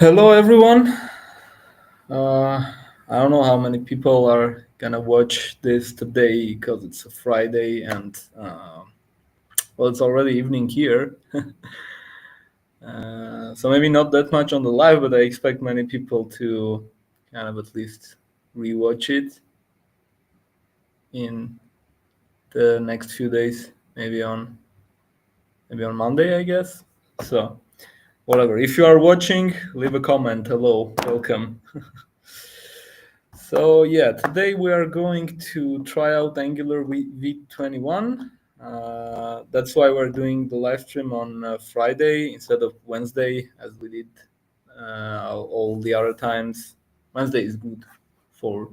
Hello, everyone. I don't know how many people are gonna watch this today because it's a Friday and well, it's already evening here. So maybe not that much on the live, but I expect many people to kind of at least rewatch it in the next few days, maybe on Monday, I guess. So whatever. If you are watching, leave a comment. Hello, welcome. So yeah, today we are going to try out Angular V21. That's why we're doing the live stream on Friday instead of Wednesday, as we did all the other times. Wednesday is good for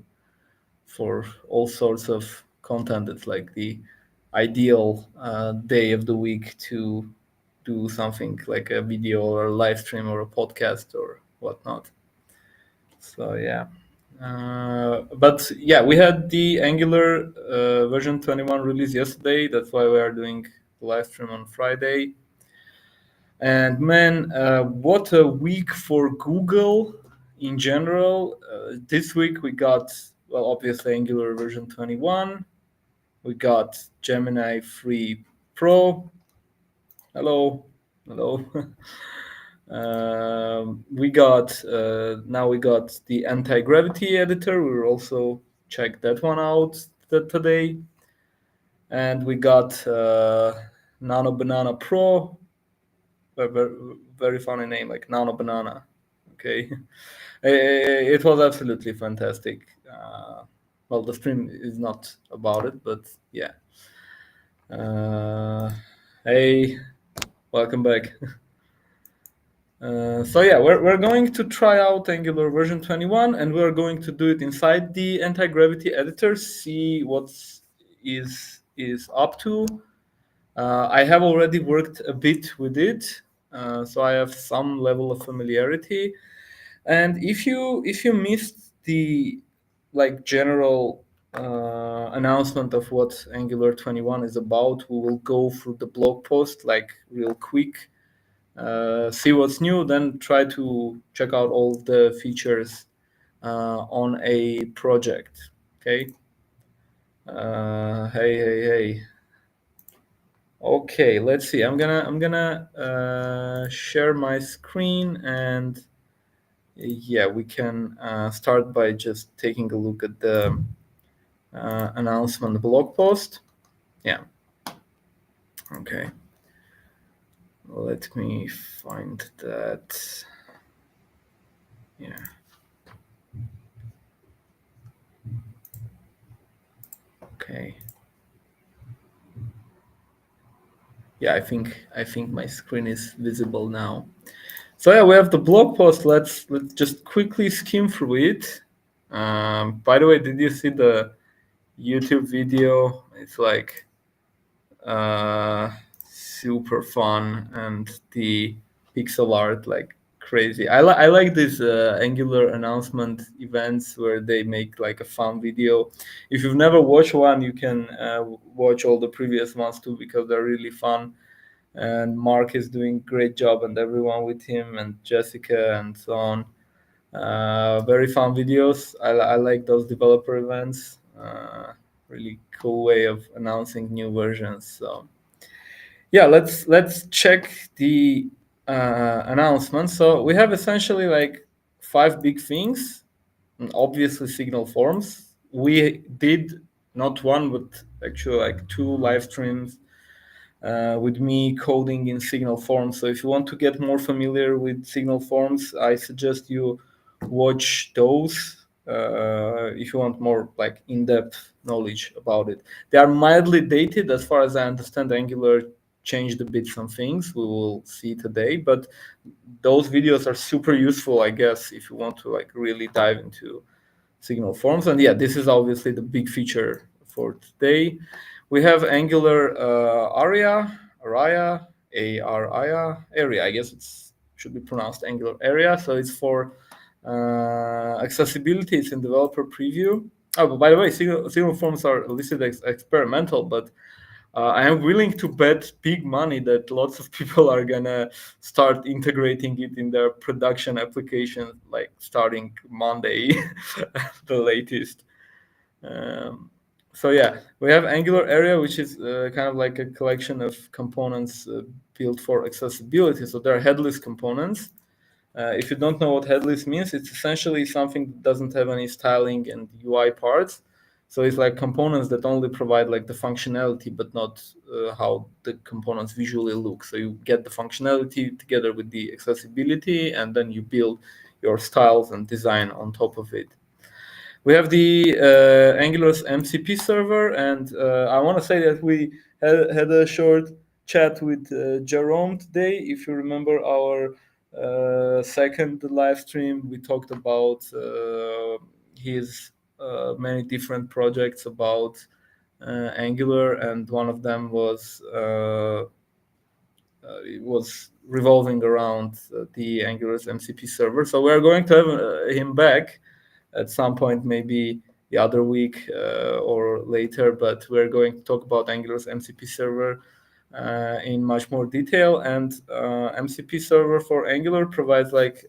all sorts of content. It's like the ideal day of the week to do something like a video or a live stream or a podcast or whatnot. So yeah. But yeah, we had the Angular version 21 release yesterday. That's why we are doing the live stream on Friday. And man, what a week for Google in general. This week we got, well, obviously Angular version 21. We got Gemini 3 Pro. Hello. Hello. We got now we got the Antigravity editor. We will also check that one out today, and we got Nano Banana Pro. Very, very funny name, like Nano Banana. Okay, it was absolutely fantastic. Well, the stream is not about it, but yeah. Hey, welcome back. So yeah, we're going to try out Angular version 21, and we're going to do it inside the anti-gravity editor, see what is up to. I have already worked a bit with it, so I have some level of familiarity. And if you missed the like general announcement of what Angular 21 is about, we will go through the blog post like real quick. See what's new, then try to check out all the features on a project. Okay. Hey. Okay, let's see. I'm gonna share my screen, and yeah, we can start by just taking a look at the announcement blog post. Yeah. Okay. Let me find that. Yeah. Okay. Yeah, I think my screen is visible now. So yeah, we have the blog post. Let's just quickly skim through it. By the way, did you see the YouTube video? It's like super fun, and the pixel art like crazy. I like these Angular announcement events where they make like a fun video. If you've never watched one, you can watch all the previous ones too, because they're really fun. And Mark is doing a great job, and everyone with him, and Jessica, and so on. Very fun videos. I like those developer events. Really cool way of announcing new versions. So yeah, let's check the announcement. So we have essentially like 5 big things. And obviously, signal forms. We did not one, but actually like 2 live streams with me coding in signal forms. So if you want to get more familiar with signal forms, I suggest you watch those if you want more like in-depth knowledge about it. They are mildly dated as far as I understand. Angular changed a bit some things we will see today, but those videos are super useful, I guess, if you want to like really dive into signal forms. And yeah, this is obviously the big feature for today. We have Angular area, area. I guess it should be pronounced Angular area. So it's for accessibility. It's in developer preview. Oh, but by the way, signal forms are listed as experimental, but I am willing to bet big money that lots of people are gonna start integrating it in their production applications, like starting Monday, the latest. Um, so yeah, we have Angular area, which is kind of like a collection of components built for accessibility. So there are headless components. If you don't know what headless means, it's essentially something that doesn't have any styling and UI parts. So it's like components that only provide like the functionality, but not how the components visually look. So you get the functionality together with the accessibility, and then you build your styles and design on top of it. We have the Angular's MCP server, and I want to say that we had a short chat with Jerome today. If you remember our second live stream, we talked about his many different projects about Angular, and one of them was it was revolving around the Angular's MCP server. So we're going to have him back at some point, maybe the other week or later, but we're going to talk about Angular's MCP server in much more detail. And MCP server for Angular provides like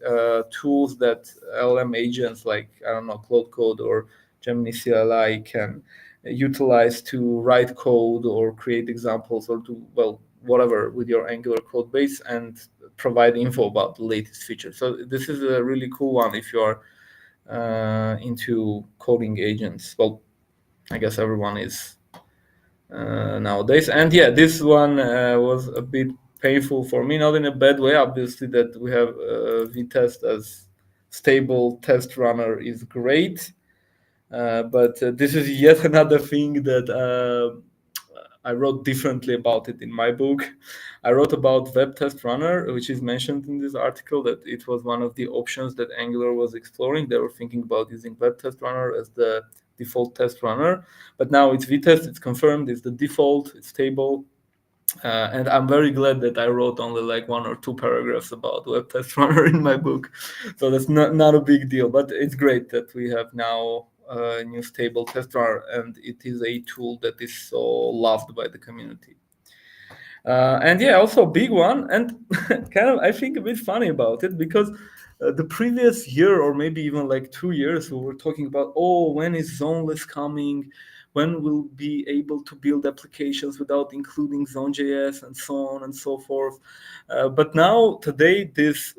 tools that LM agents like, I don't know, Cloud Code or Gemini CLI can utilize to write code or create examples or do, well, whatever with your Angular code base and provide info about the latest features. So this is a really cool one if you are into coding agents. Well, I guess everyone is nowadays. And yeah, this one was a bit painful for me, not in a bad way. Obviously, that we have vtest as stable test runner is great. But this is yet another thing that I wrote differently about it in my book. I wrote about Web Test Runner, which is mentioned in this article, that it was one of the options that Angular was exploring. They were thinking about using Web Test Runner as the default test runner, but now it's vtest, it's confirmed, it's the default, it's stable. And I'm very glad that I wrote only like 1 or 2 paragraphs about Web Test Runner in my book. So that's not a big deal, but it's great that we have now a new stable test runner, and it is a tool that is so loved by the community. And yeah, also a big one, and kind of I think a bit funny about it, because the previous year or maybe even like 2 years, we were talking about, oh, when is zoneless coming? When we'll be able to build applications without including Zone.js and so on and so forth. But now today, this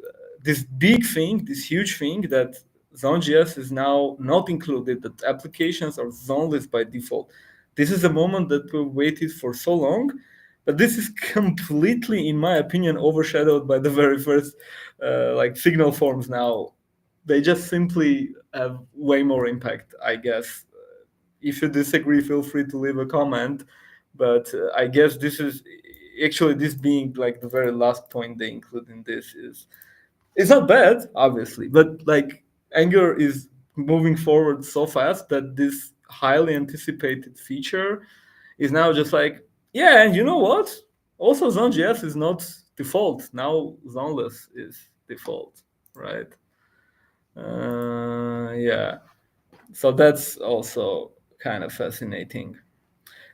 big thing, this huge thing that Zone.js is now not included, that applications are zoneless by default. This is a moment that we waited for so long, but this is completely, in my opinion, overshadowed by the very first like signal forms now. They just simply have way more impact, I guess. If you disagree, feel free to leave a comment. But I guess this is actually, this being like the very last point they include in this, is it's not bad, obviously, but like Angular is moving forward so fast that this highly anticipated feature is now just like, yeah, and you know what? Also, Zone.js is not default. Now zoneless is default, right? Yeah. So that's also kind of fascinating.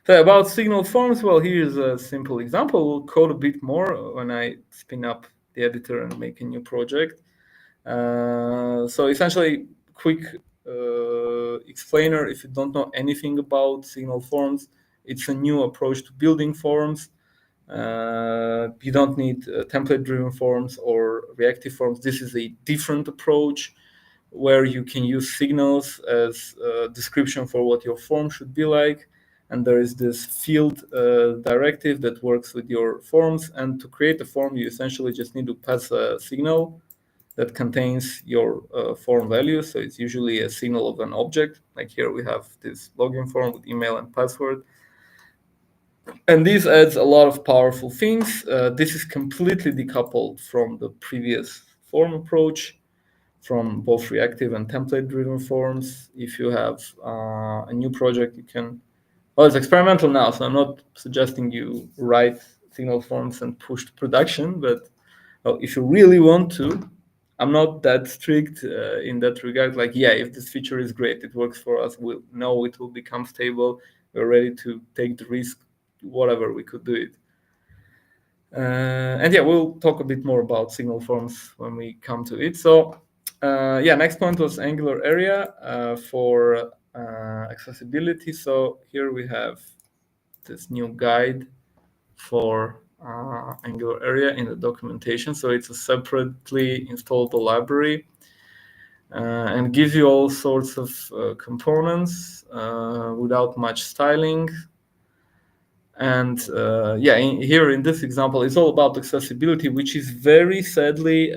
So about signal forms, well, here's a simple example. We'll code a bit more when I spin up the editor and make a new project. So essentially, quick explainer, if you don't know anything about signal forms, it's a new approach to building forms. You don't need template-driven forms or reactive forms. This is a different approach where you can use signals as a description for what your form should be like. And there is this field directive that works with your forms. And to create a form, you essentially just need to pass a signal that contains your form value. So it's usually a signal of an object. Like here we have this login form with email and password. And this adds a lot of powerful things. This is completely decoupled from the previous form approach, from both reactive and template-driven forms. If you have a new project, you can, well, it's experimental now, so I'm not suggesting you write signal forms and push to production, but well, if you really want to, I'm not that strict in that regard. Like, yeah, if this feature is great, it works for us, we'll know it will become stable, we're ready to take the risk, whatever we could do it. And yeah, we'll talk a bit more about signal forms when we come to it. So yeah, next point was angular area for accessibility. So here we have this new guide for angular area in the documentation. So it's a separately installable library and gives you all sorts of components without much styling. And yeah, here in this example, it's all about accessibility, which is very sadly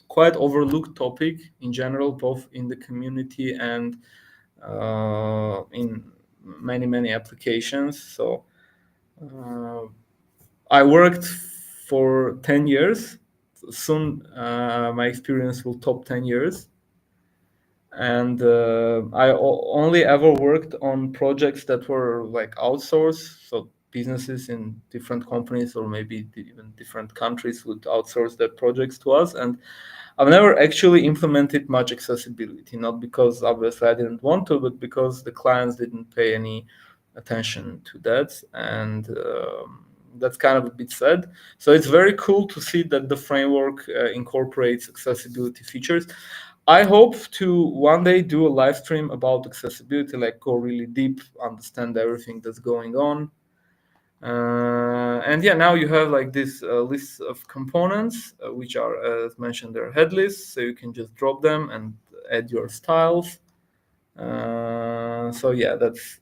quite overlooked topic in general, both in the community and in many applications. So I worked for 10 years. Soon my experience will top 10 years. And I only ever worked on projects that were like outsourced. So businesses in different companies or maybe even different countries would outsource their projects to us. And I've never actually implemented much accessibility, not because obviously I didn't want to, but because the clients didn't pay any attention to that. And that's kind of a bit sad. So it's very cool to see that the framework incorporates accessibility features. I hope to one day do a live stream about accessibility, like go really deep, understand everything that's going on. And yeah, now you have like this list of components, which are, as mentioned, they're head lists, so you can just drop them and add your styles. So yeah, that's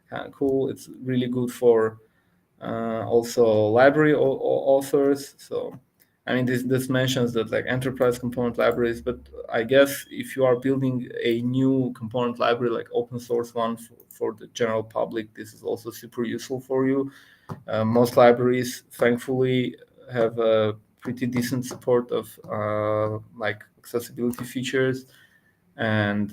kind of cool. It's really good for also library authors. So I mean, this mentions that like enterprise component libraries, but I guess if you are building a new component library, like open source one for the general public, this is also super useful for you. Most libraries, thankfully, have a pretty decent support of like accessibility features, and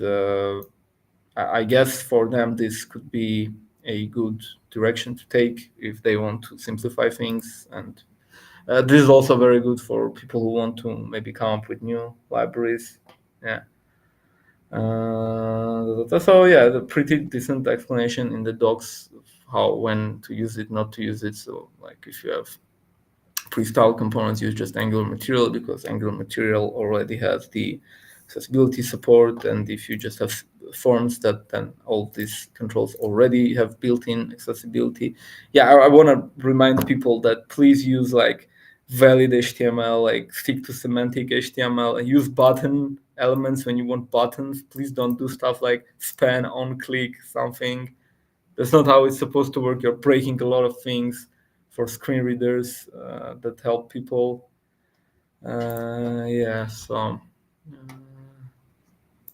I guess for them this could be a good direction to take if they want to simplify things. And this is also very good for people who want to maybe come up with new libraries. Yeah. So yeah, the pretty decent explanation in the docs of how, when to use it, not to use it. So like if you have pre-styled components, use just Angular material because Angular material already has the accessibility support. And if you just have forms, that then all these controls already have built-in accessibility. Yeah, I want to remind people that please use like valid HTML, like stick to semantic HTML, and use button elements when you want buttons. Please don't do stuff like span, on click, something. That's not how it's supposed to work. You're breaking a lot of things for screen readers that help people. Yeah, so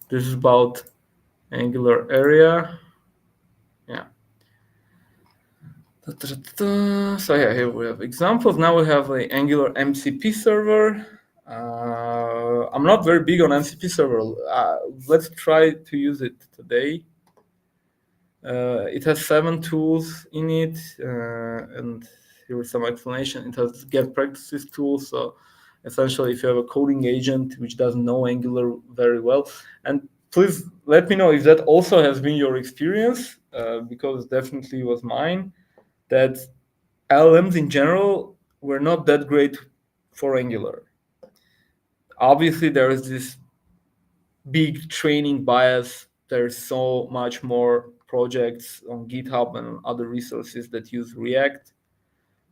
this is about Angular area. Yeah. So yeah, here we have examples. Now we have an Angular MCP server. I'm not very big on MCP server. Let's try to use it today. It has 7 tools in it, and here is some explanation. It has get practices tools. So essentially, if you have a coding agent which doesn't know Angular very well, and please let me know if that also has been your experience, because definitely was mine, that LLMs in general were not that great for Angular. Obviously, there is this big training bias. There's so much more projects on GitHub and other resources that use React.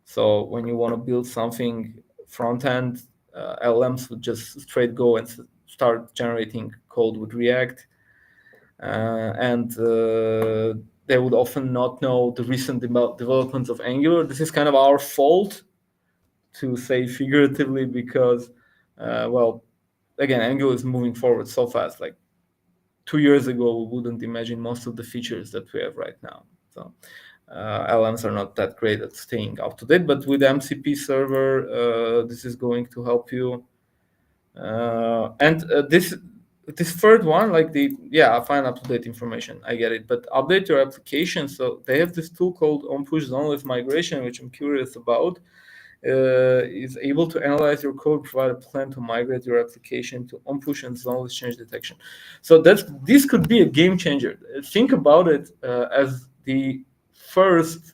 So when you want to build something front end, LLMs would just straight go and start generating code with React. And they would often not know the recent developments of Angular. This is kind of our fault, to say figuratively, because, well, again, Angular is moving forward so fast. Like 2 years ago, we wouldn't imagine most of the features that we have right now. So LLMs are not that great at staying up to date, but with MCP server, this is going to help you. And this third one, like I find up-to-date information, I get it, but update your application. So they have this tool called on-push zoneless migration, which I'm curious about. Is able to analyze your code, provide a plan to migrate your application to on-push and zoneless change detection. So this could be a game changer. Think about it as the first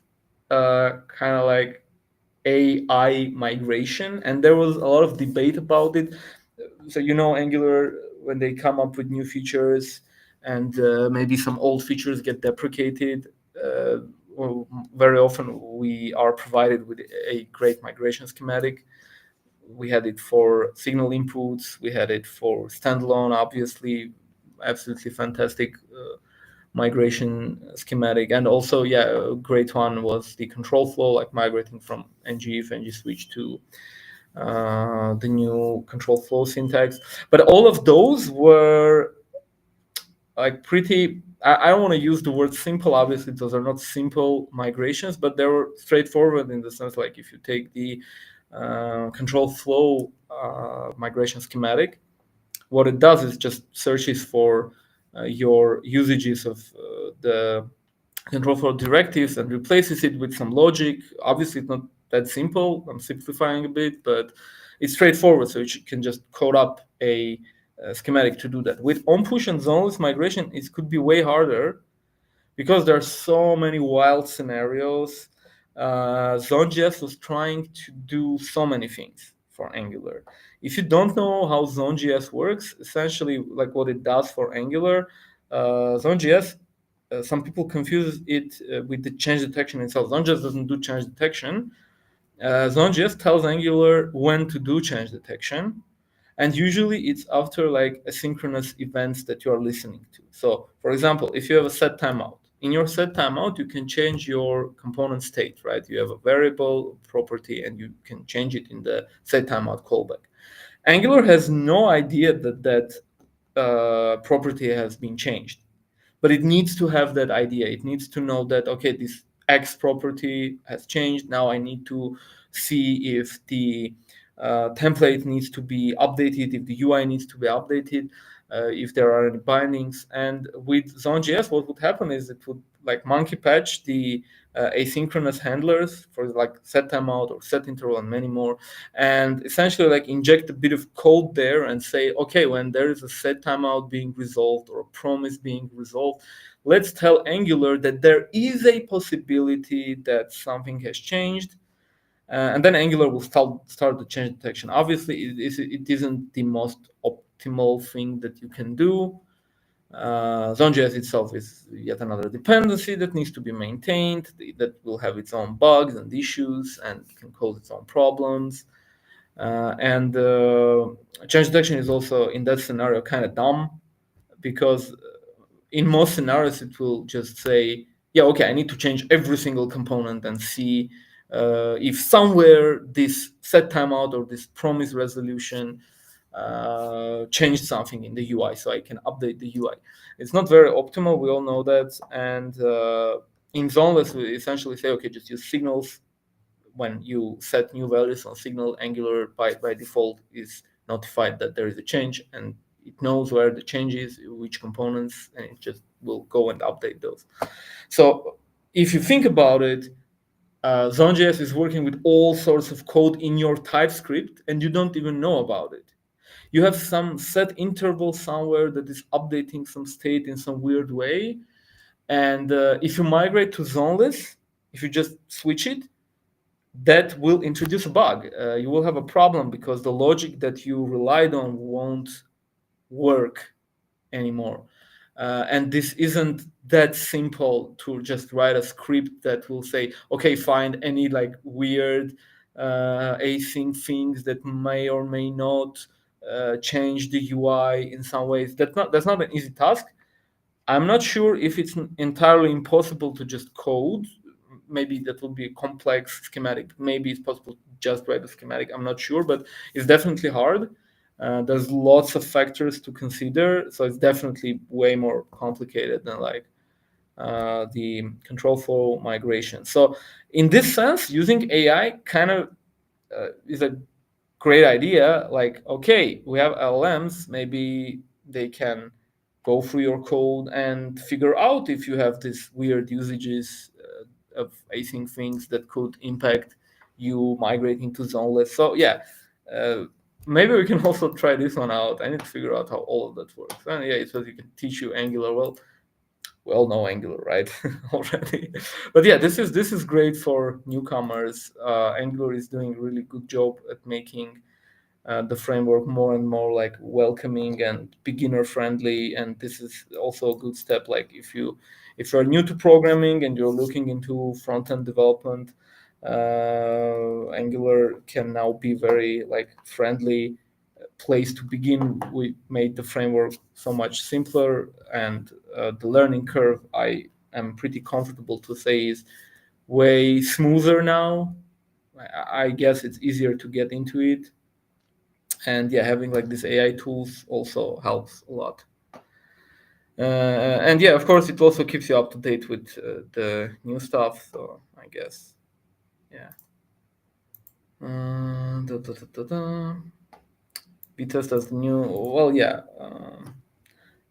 kind of like AI migration, and there was a lot of debate about it. So Angular, when they come up with new features, and maybe some old features get deprecated, well, very often we are provided with a great migration schematic. We had it for signal inputs, we had it for standalone, obviously, absolutely fantastic migration schematic. And also, a great one was the control flow, like migrating from ngIf, ng-switch to the new control flow syntax. But all of those were like pretty, I don't want to use the word simple, obviously those are not simple migrations, but they were straightforward in the sense, like if you take the control flow migration schematic, what it does is just searches for your usages of the control flow directives and replaces it with some logic. Obviously, it's not that simple. I'm simplifying a bit, but it's straightforward. So you can just code up a schematic to do that. With on-push and zoneless migration, it could be way harder because there are so many wild scenarios. Zone.js was trying to do so many things for Angular. If you don't know how Zone.js works, essentially like what it does for Angular, Zone.js, some people confuse it with the change detection itself. Zone.js doesn't do change detection. Zone.js tells Angular when to do change detection, and usually it's after like asynchronous events that you are listening to. So for example, if you have a set timeout, in your set timeout you can change your component state, right? You have a variable property and you can change it in the set timeout callback. Angular has no idea that property has been changed, but it needs to have that idea. It needs to know that, okay, this X property has changed. Now I need to see if the template needs to be updated, if the UI needs to be updated, if there are any bindings. And with Zone.js, what would happen is it would like monkey patch the asynchronous handlers for like set timeout or set interval and many more, and essentially like inject a bit of code there and say, okay, when there is a set timeout being resolved or a promise being resolved, let's tell Angular that there is a possibility that something has changed. And then Angular will start the change detection. Obviously, it isn't the most optimal thing that you can do. Zone.js itself is yet another dependency that needs to be maintained, that will have its own bugs and issues and can cause its own problems. And change detection is also, in that scenario, kind of dumb, because in most scenarios it will just say, yeah, okay, I need to change every single component and see if somewhere this set timeout or this promise resolution changed something in the UI, so I can update the UI. It's not very optimal, we all know that. And in zoneless, we essentially say, okay, just use signals. When you set new values on signal, Angular by default is notified that there is a change, and it knows where the change is, which components, and it just will go and update those. So if you think about it, Zone.js is working with all sorts of code in your TypeScript, and you don't even know about it. You have some set interval somewhere that is updating some state in some weird way. And if you migrate to zoneless, if you just switch it, that will introduce a bug. You will have a problem because the logic that you relied on won't work anymore. And this isn't that simple to just write a script that will say, okay, find any like weird async things that may or may not change the UI in some ways. That's not an easy task. I'm not sure if it's entirely impossible to just code. Maybe that would be a complex schematic. Maybe it's possible to just write a schematic. I'm not sure, but it's definitely hard. There's lots of factors to consider, so it's definitely way more complicated than like the control flow migration. So in this sense, using AI kind of is a great idea. Like, okay, we have LLMs, maybe they can go through your code and figure out if you have these weird usages of async things that could impact you migrating to zoneless. So yeah, maybe we can also try this one out. I need to figure out how all of that works. And yeah, it says you can teach you Angular. Well, we all know Angular, right? Already. But yeah, this is great for newcomers. Angular is doing a really good job at making the framework more and more like welcoming and beginner friendly. And this is also a good step. Like if you're new to programming and you're looking into front end development, Angular can now be very like friendly place to begin. We made the framework so much simpler, and the learning curve, I am pretty comfortable to say, is way smoother now. I guess it's easier to get into it, and yeah, having like these AI tools also helps a lot. And yeah, of course, it also keeps you up to date with the new stuff. So I guess, yeah. Da, da, da, da, da. Vitest as the new. Well, yeah.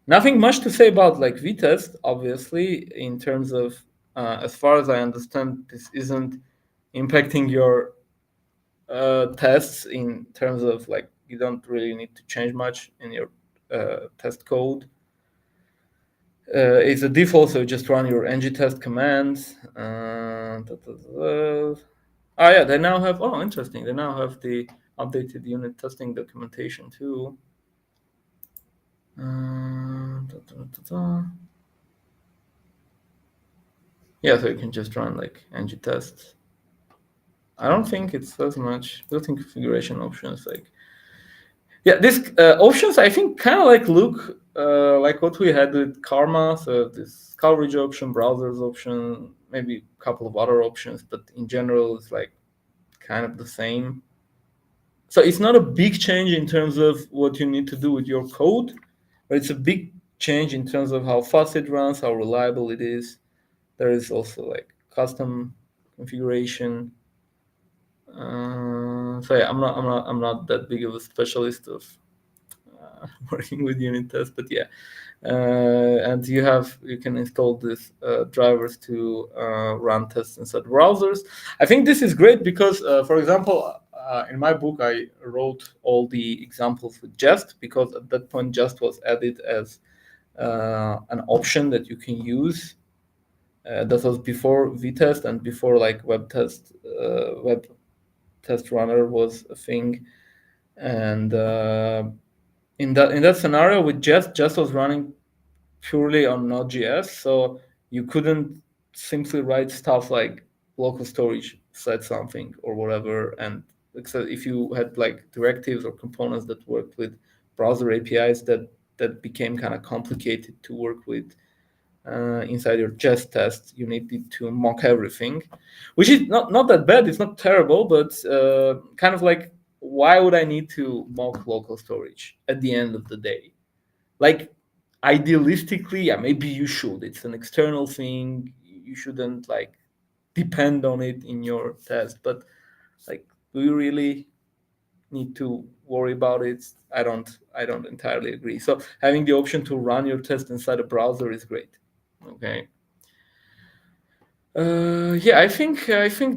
Nothing much to say about like Vitest, obviously, in terms of, as far as I understand, this isn't impacting your tests in terms of like you don't really need to change much in your test code. It's a default, so you just run your ng test commands. Oh yeah, they now have. Oh, interesting. They now have the updated unit testing documentation too. Yeah, so you can just run like ng tests. I don't think it says much. Built-in configuration options, like yeah, this options I think kind of like look like what we had with Karma. So this coverage option, browsers option, maybe a couple of other options, but in general it's like kind of the same. So it's not a big change in terms of what you need to do with your code, but it's a big change in terms of how fast it runs, how reliable it is. There is also like custom configuration. So yeah, I'm not that big of a specialist of working with unit tests, but yeah. And you can install these drivers to run tests inside browsers. I think this is great because, for example, in my book, I wrote all the examples with Jest because at that point Jest was added as an option that you can use. That was before vtest and before like web test runner was a thing. And in that scenario with Jest was running purely on Node.js, so you couldn't simply write stuff like local storage said something or whatever. And except if you had like directives or components that worked with browser APIs, that became kind of complicated to work with inside your Jest test. You needed to mock everything, which is not that bad. It's not terrible, but kind of like, why would I need to mock local storage at the end of the day? Like, idealistically, yeah, maybe you should. It's an external thing. You shouldn't like depend on it in your test. But like, do you really need to worry about it? I don't entirely agree. So having the option to run your test inside a browser is great. Okay. Yeah, I think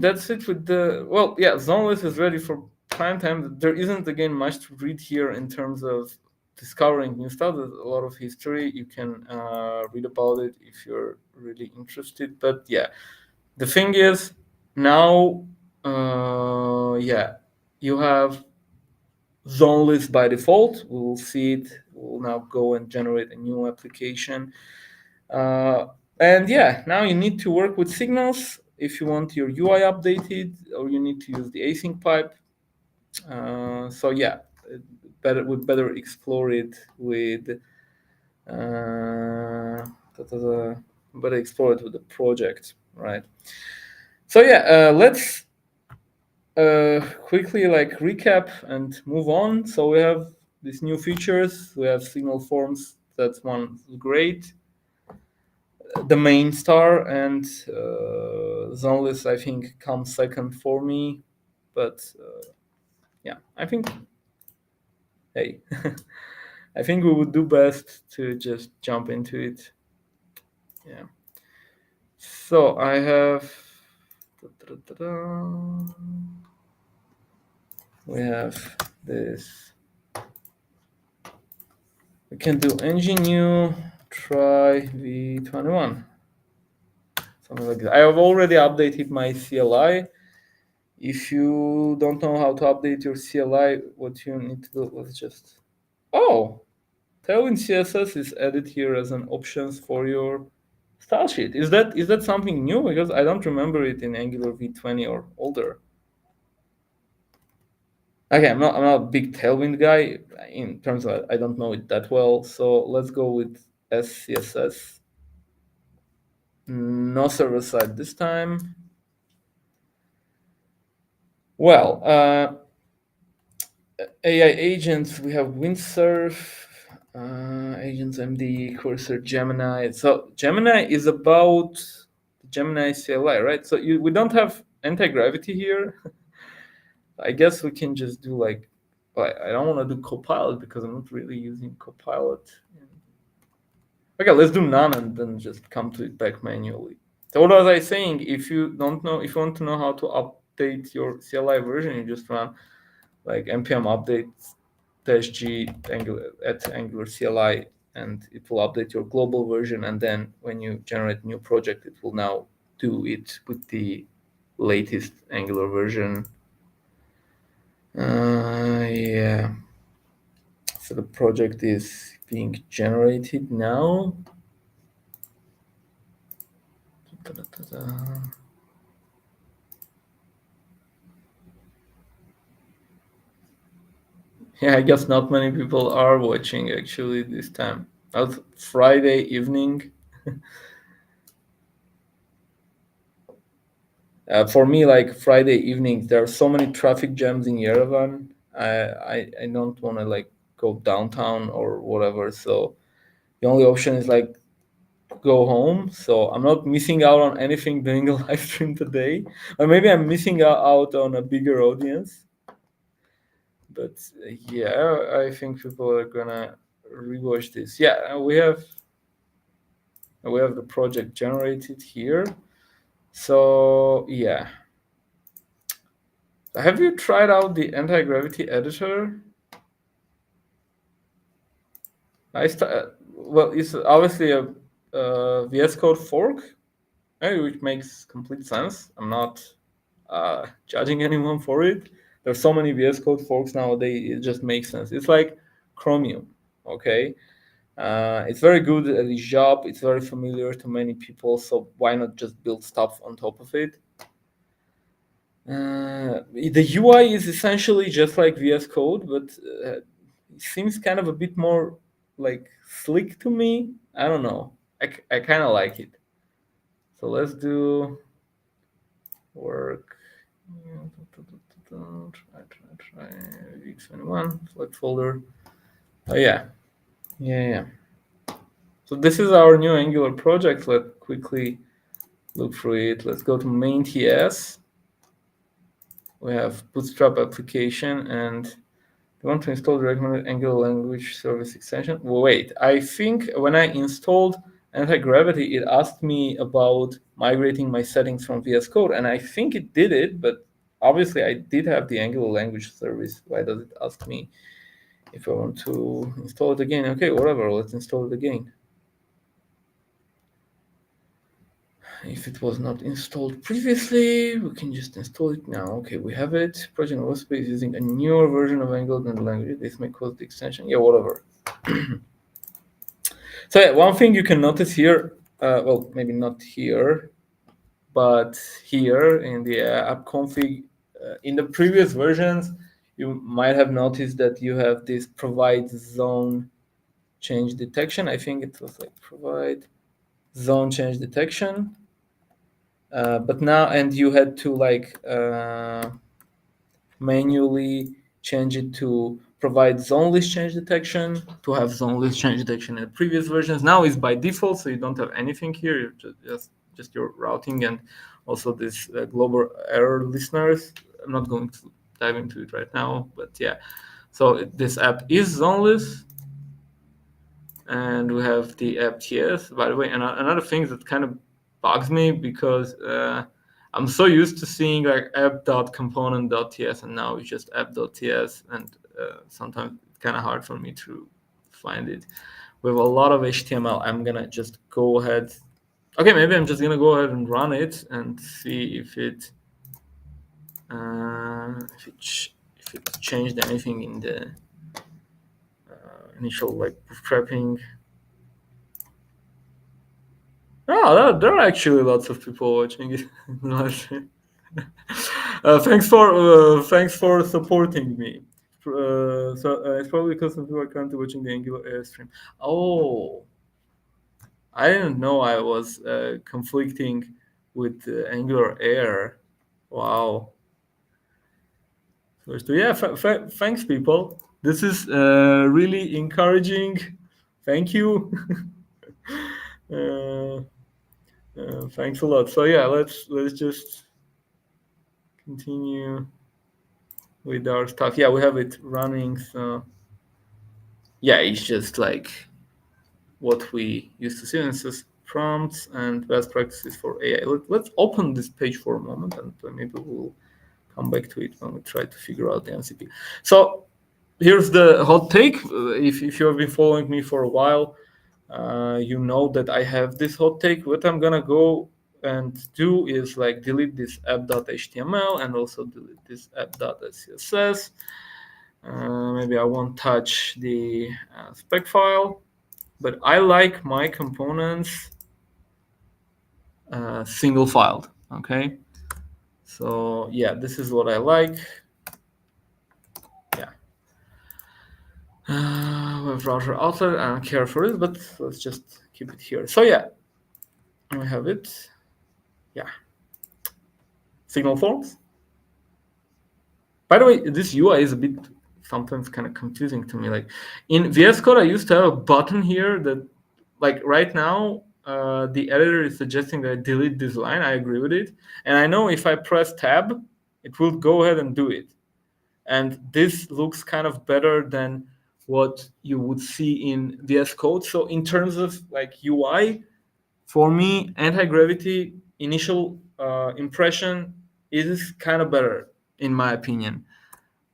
that's it with the. Well, yeah, Zoneless is ready for prime time. There isn't again much to read here in terms of discovering new stuff. There's a lot of history. You can read about it if you're really interested. But yeah, the thing is now, yeah, you have Zoneless by default. We will see it. We'll now go and generate a new application. And yeah, now you need to work with signals if you want your UI updated, or you need to use the async pipe. So yeah, we better explore it with better explore it with the project, right? So yeah, let's quickly like recap and move on. So we have these new features. We have signal forms. That's one great. The main star, and Zoneless I think comes second for me, but yeah, I think, hey, I think we would do best to just jump into it. Yeah. So I have, we have this. We can do ng new try v21. Something like that. I have already updated my CLI. If you don't know how to update your CLI, what you need to do, let's just... Oh, Tailwind CSS is added here as an options for your style sheet. Is that something new? Because I don't remember it in Angular v20 or older. Okay, I'm not a big Tailwind guy in terms of I don't know it that well. So let's go with SCSS. No server side this time. Well, AI agents, we have Windsurf, agents MD, Cursor, Gemini. So Gemini is about Gemini CLI, right? So we don't have anti-gravity here. I guess we can just do like, I don't want to do Copilot because I'm not really using Copilot. Okay, let's do none and then just come to it back manually. So what was I saying? If you want to know how to update your CLI version, you just run like npm update -g Angular CLI, and it will update your global version. And then when you generate a new project, it will now do it with the latest Angular version. Yeah. So the project is being generated now. Yeah, I guess not many people are watching actually this time. That's Friday evening. For me, like Friday evenings, there are so many traffic jams in Yerevan. I don't want to like go downtown or whatever. So the only option is like go home. So I'm not missing out on anything doing a live stream today, or maybe I'm missing out on a bigger audience. But yeah, I think people are gonna rewatch this. Yeah, we have the project generated here. So yeah. Have you tried out the anti-gravity editor? Well, it's obviously a VS Code fork, which makes complete sense. I'm not judging anyone for it. There's so many VS Code forks nowadays, it just makes sense. It's like Chromium, okay? It's very good at its job. It's very familiar to many people, so why not just build stuff on top of it? The UI is essentially just like VS Code, but it seems kind of a bit more like slick to me. I don't know. I kind of like it. So let's do work. Try x21 select folder. Oh yeah. So this is our new Angular project. Let's quickly look through it. Let's go to main TS. We have Bootstrap application, and we want to install the recommended Angular language service extension. Wait, I think when I installed Antigravity, it asked me about migrating my settings from VS Code, and I think it did it, but obviously I did have the Angular language service. Why does it ask me if I want to install it again? Okay, whatever, let's install it again. If it was not installed previously, we can just install it now. Okay, we have it. Project Workspace is using a newer version of Angular than the language. This may cause the extension. Yeah, whatever. So yeah, one thing you can notice here, well, maybe not here, but here in the app config, in the previous versions, you might have noticed that you have this provide zone change detection. I think it was like provide zone change detection. But now, and you had to like manually change it to provide zone list change detection, to have zone list change detection in the previous versions. Now it's by default, so you don't have anything here. You're just your routing and also this global error listeners. I'm not going to dive into it right now, but yeah. So this app is zoneless, and we have the app TS. By the way, another thing that kind of bugs me because I'm so used to seeing like app.component.ts, and now it's just app.ts, and sometimes it's kind of hard for me to find it. with a lot of HTML. I'm gonna just go ahead. Okay, maybe I'm just gonna go ahead and run it and see if it changed anything in the initial like bootstrapping. Oh, there are actually lots of people watching it. Thanks for supporting me. It's probably because some people are currently watching the Angular Air stream. Oh, I didn't know I was conflicting with Angular Air. Wow. So yeah, thanks people. This is really encouraging. Thank you. Thanks a lot. So yeah, let's just continue with our stuff. Yeah, we have it running. So yeah, it's just like what we used to see. And it says prompts and best practices for AI. Let's open this page for a moment, and maybe we'll come back to it when we try to figure out the MCP. So here's the hot take. If you have been following me for a while, you know that I have this hot take. What I'm gonna go and do is like delete this app.html and also delete this app.css. Maybe I won't touch the spec file, but I like my components single filed. Okay, so yeah, this is what I like. Yeah. Web browser outlet, I don't care for it, but let's just keep it here. So yeah, we have it. Yeah. Signal forms. By the way, this UI is a bit sometimes kind of confusing to me. Like in VS Code, I used to have a button here that, like right now, the editor is suggesting that I delete this line. I agree with it. And I know if I press tab, it will go ahead and do it. And this looks kind of better than what you would see in VS Code. So in terms of like UI, for me, Antigravity initial impression is kind of better in my opinion.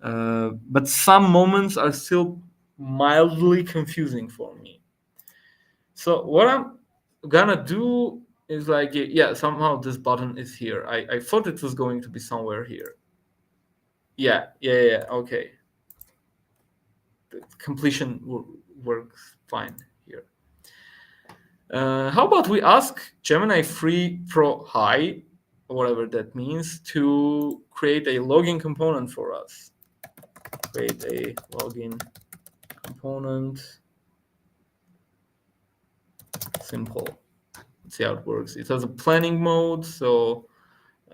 But some moments are still mildly confusing for me. So what I'm gonna do is like, yeah, somehow this button is here. I thought it was going to be somewhere here. Yeah, okay. The completion works fine here. How about we ask Gemini Free Pro High, whatever that means, to create a login component for us. Create a login component. Simple. Let's see how it works. It has a planning mode, so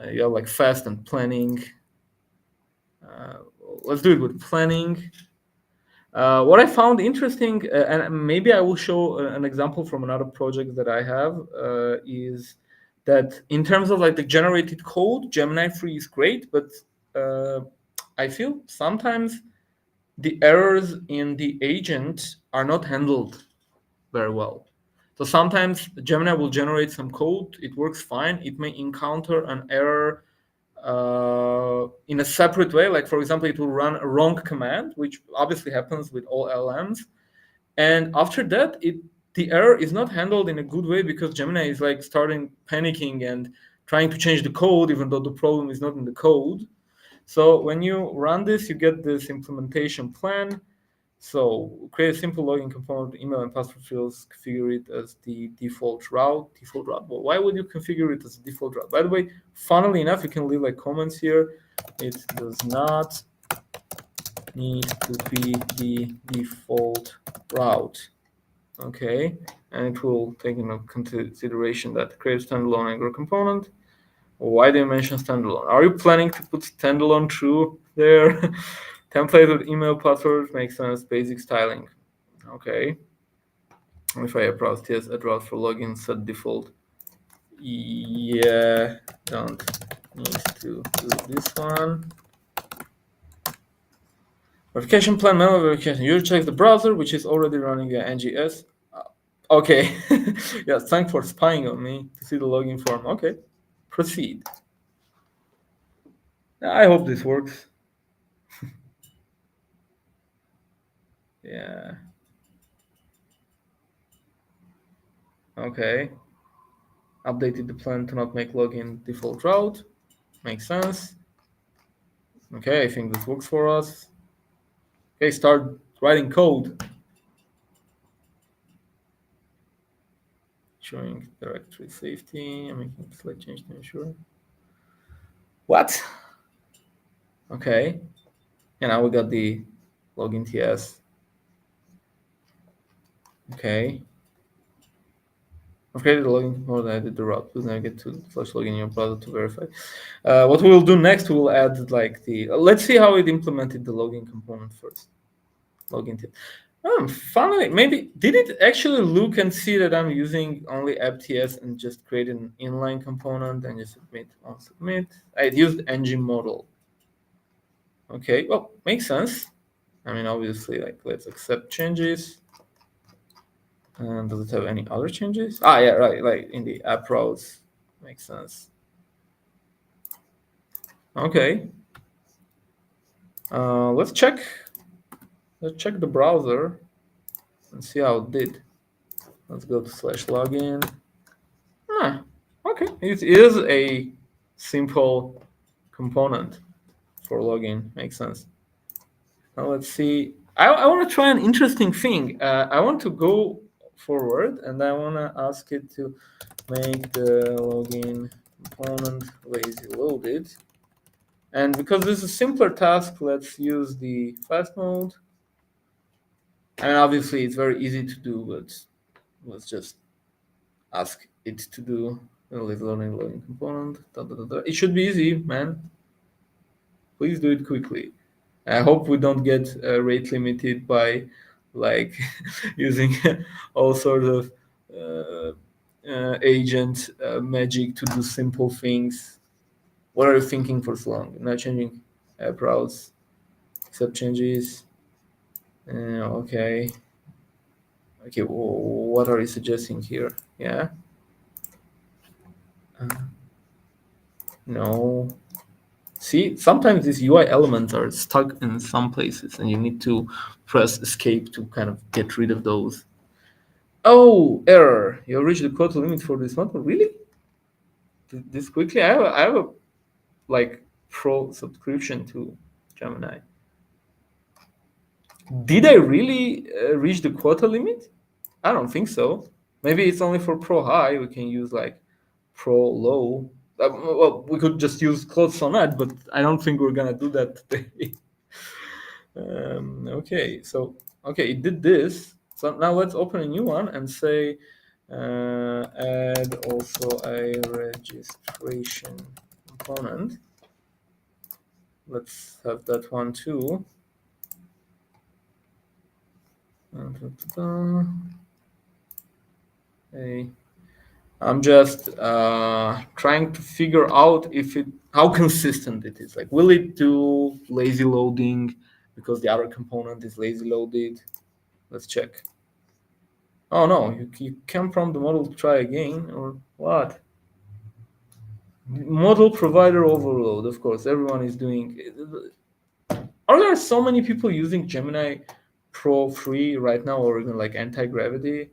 you have like fast and planning. Let's do it with planning. What I found interesting, and maybe I will show an example from another project that I have, is that in terms of like the generated code, Gemini Free is great, but I feel sometimes the errors in the agent are not handled very well. So sometimes Gemini will generate some code, it works fine. It may encounter an error in a separate way. Like for example, it will run a wrong command, which obviously happens with all LMs. And after that, the error is not handled in a good way because Gemini is like starting panicking and trying to change the code, even though the problem is not in the code. So when you run this, you get this implementation plan. So create a simple login component, email and password fields, configure it as the default route. Well, why would you configure it as a default route? By the way, funnily enough, you can leave like comments here. It does not need to be the default route. Okay, and it will take into consideration that create standalone Angular component. Why do you mention standalone? Are you planning to put standalone true there? Template with email password makes sense. Basic styling. Okay. If I browse yes, a route for login set default. Yeah, don't need to do this one. Verification plan, manual verification. You check the browser, which is already running an NGS. Okay. Yeah, thanks for spying on me to see the login form. Okay. Proceed. I hope this works. Yeah. Okay. Updated the plan to not make login default route. Makes sense. Okay, I think this works for us. Okay, start writing code. Showing directory safety. I'm making a slight change to ensure. What? Okay. And now we got the login TS. Okay. I've created a login mode. I did the route. Please navigate to /login in your browser to verify. What we will do next, we will add like the. Let's see how it implemented the login component first. Login TS. Finally, maybe did it actually look and see that I'm using only app.ts and just create an inline component and just submit on submit? I used engine model. Okay, well, makes sense. I mean, obviously, like let's accept changes. And does it have any other changes? Ah, yeah, right, like in the app routes. Makes sense. Okay. Let's check the browser and see how it did. Let's go to /login. Okay, it is a simple component for login. Makes sense. Now let's see. I want to try an interesting thing. I want to go forward and I want to ask it to make the login component lazy loaded. And because this is a simpler task, let's use the fast mode. And obviously it's very easy to do, but let's just ask it to do a loading component. It should be easy, man. Please do it quickly. I hope we don't get rate limited by like using all sorts of agent magic to do simple things. What are you thinking for so long? Not changing app routes, accept changes. Okay. Okay, what are you suggesting here? Yeah. No. See, sometimes these UI elements are stuck in some places and you need to press escape to kind of get rid of those. Oh, error. You reached the quota limit for this month. Really? This quickly? I have a like pro subscription to Gemini. Did I really reach the quota limit? I don't think so. Maybe it's only for pro high. We can use like pro low. Well, we could just use Cloud Sonnet, but I don't think we're gonna do that today. Okay, so okay, it did this. So now let's open a new one and say add also a registration component. Let's have that one too. Okay. I'm just trying to figure out how consistent it is. Like, will it do lazy loading because the other component is lazy loaded? Let's check. Oh no, you can prompt the model to try again, or what? Model provider overload, of course, everyone is doing. Are there so many people using Gemini Pro free right now, or even like Antigravity?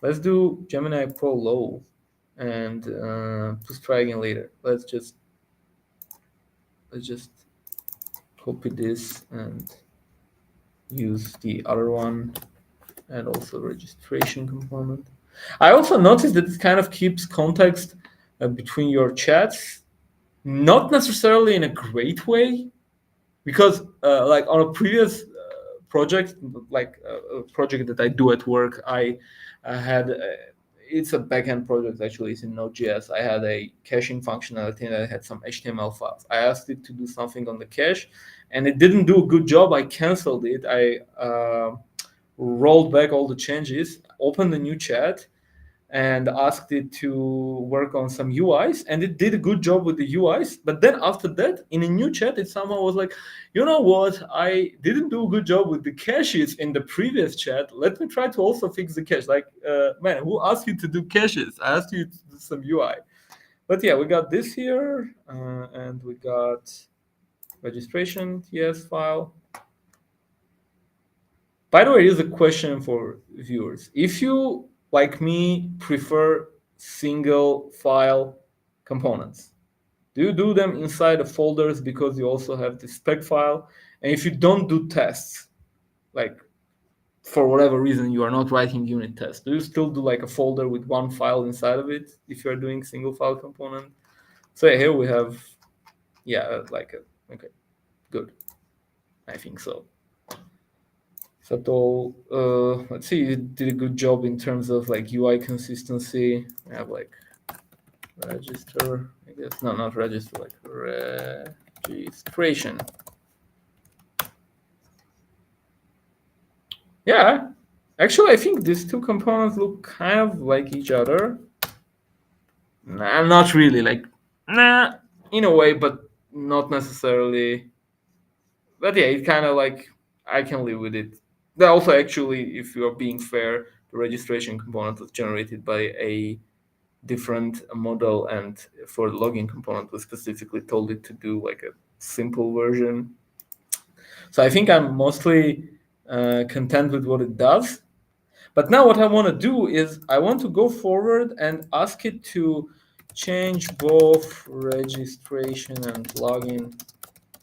Let's do Gemini Pro low, and let's try again later. Let's just copy this and use the other one, and also registration component. I also noticed that it kind of keeps context between your chats, not necessarily in a great way, because like on a previous project, like a project that I do at work, I had it's a backend project actually. It's in Node.js. I had a caching functionality and I had some HTML files. I asked it to do something on the cache, and it didn't do a good job. I canceled it. I rolled back all the changes, opened a new chat, and asked it to work on some UIs, and it did a good job with the UIs. But then after that, in a new chat, it somehow was like, you know what? I didn't do a good job with the caches in the previous chat. Let me try to also fix the cache. Like, man, who asked you to do caches? I asked you to do some UI. But yeah, we got this here, and we got registration TS file. By the way, here's a question for viewers. If you like me, prefer single file components? Do you do them inside of folders because you also have the spec file? And if you don't do tests, like for whatever reason you are not writing unit tests, do you still do like a folder with one file inside of it if you're doing single file component? So here we have, like okay, good. I think so. So let's see, you did a good job in terms of like UI consistency. I have like register, I guess. No, not register, like registration. Yeah, actually, I think these two components look kind of like each other. Nah, not really, like, nah, in a way, but not necessarily. But yeah, it kind of like, I can live with it. But also, actually, if you are being fair, the registration component was generated by a different model, and for the login component, we specifically told it to do like a simple version. So I think I'm mostly content with what it does. But now what I want to do is I want to go forward and ask it to change both registration and login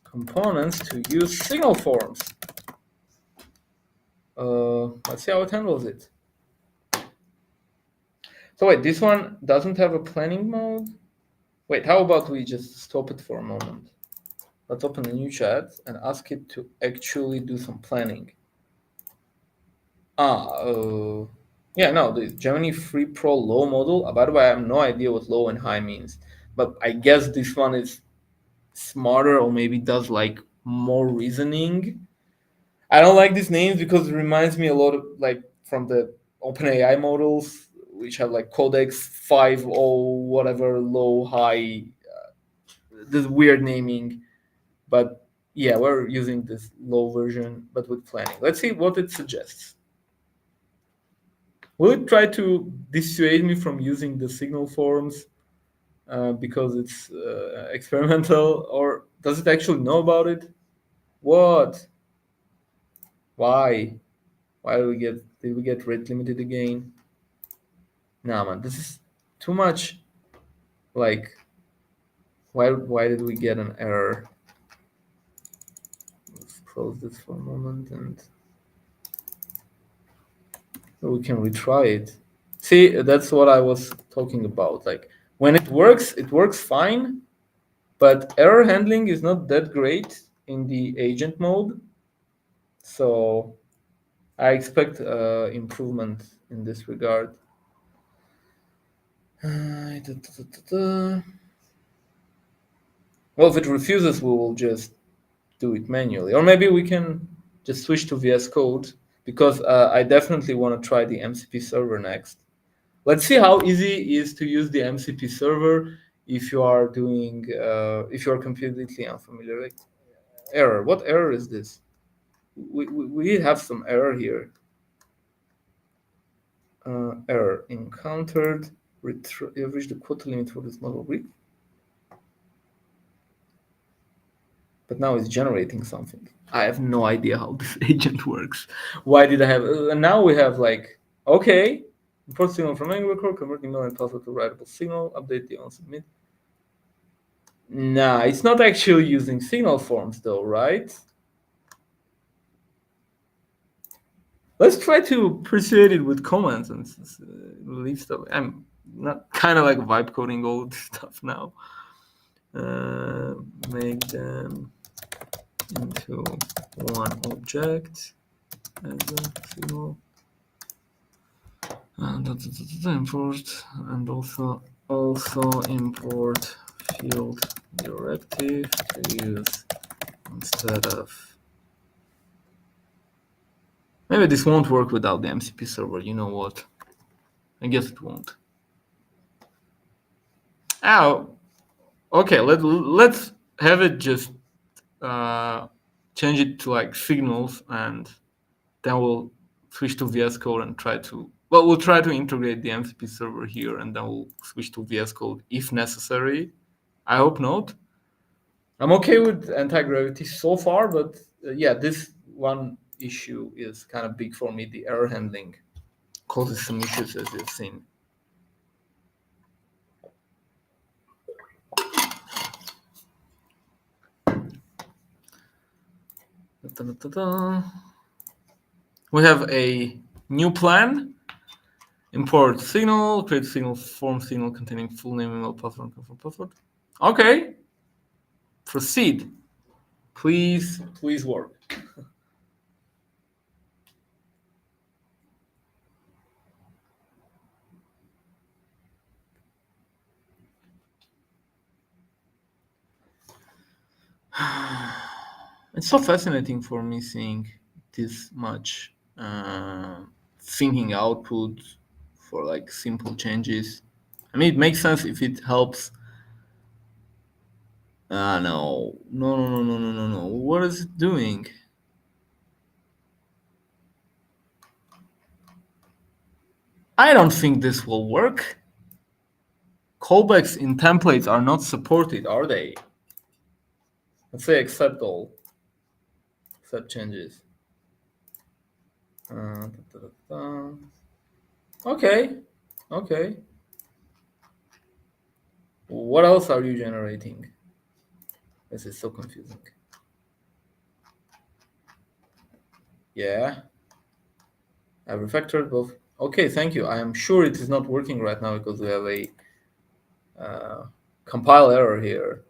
components to use signal forms. Let's see how it handles it. So wait, this one doesn't have a planning mode? Wait, how about we just stop it for a moment? Let's open a new chat and ask it to actually do some planning. Yeah, no, the Gemini Free Pro low model. By the way, I have no idea what low and high means, but I guess this one is smarter or maybe does like more reasoning. I don't like these names because it reminds me a lot of like from the OpenAI models, which have like Codex 5 or whatever, low, high, this weird naming. But yeah, we're using this low version, but with planning. Let's see what it suggests. Will it try to dissuade me from using the signal forms because it's experimental, or does it actually know about it? What? Why? Why did we get rate limited again? Nah, man, this is too much. Like, why did we get an error? Let's close this for a moment and we can retry it. See, that's what I was talking about. Like, when it works fine, but error handling is not that great in the agent mode. So I expect improvement in this regard. Well, if it refuses, we will just do it manually. Or maybe we can just switch to VS Code, because I definitely want to try the MCP server next. Let's see how easy it is to use the MCP server if you are doing if you are completely unfamiliar. Like, error. What error is this? We have some error here. Error encountered. You've reached the quota limit for this model week. But now it's generating something. I have no idea how this agent works. Why did I have? And now we have like, okay, import signal from Angular core, convert email and password to writable signal, update the on submit. Nah, it's not actually using signal forms though, right? Let's try to persuade it with commands and leave stuff. I'm not kind of like vibe coding all this stuff now. Make them into one object as a signal. And import, and also import field directive to use instead of. Maybe this won't work without the MCP server. You know what? I guess it won't. Oh, okay. Let's have it just change it to like signals, and then we'll switch to VS Code and try to. Well, we'll try to integrate the MCP server here, and then we'll switch to VS Code if necessary. I hope not. I'm okay with Antigravity so far, but yeah, this one issue is kind of big for me, the error handling. causes some issues, as you've seen. We have a new plan. Import signal, create signal, form signal containing full name, email, password, confirm password. Okay. Proceed. Please work. It's so fascinating for me seeing this much thinking output for like simple changes. I mean, it makes sense if it helps. No. What is it doing? I don't think this will work. Callbacks in templates are not supported, are they? Let's say accept all. Accept changes. Okay. What else are you generating? This is so confusing. Yeah. I've refactored both. Okay, thank you. I am sure it is not working right now because we have a compile error here.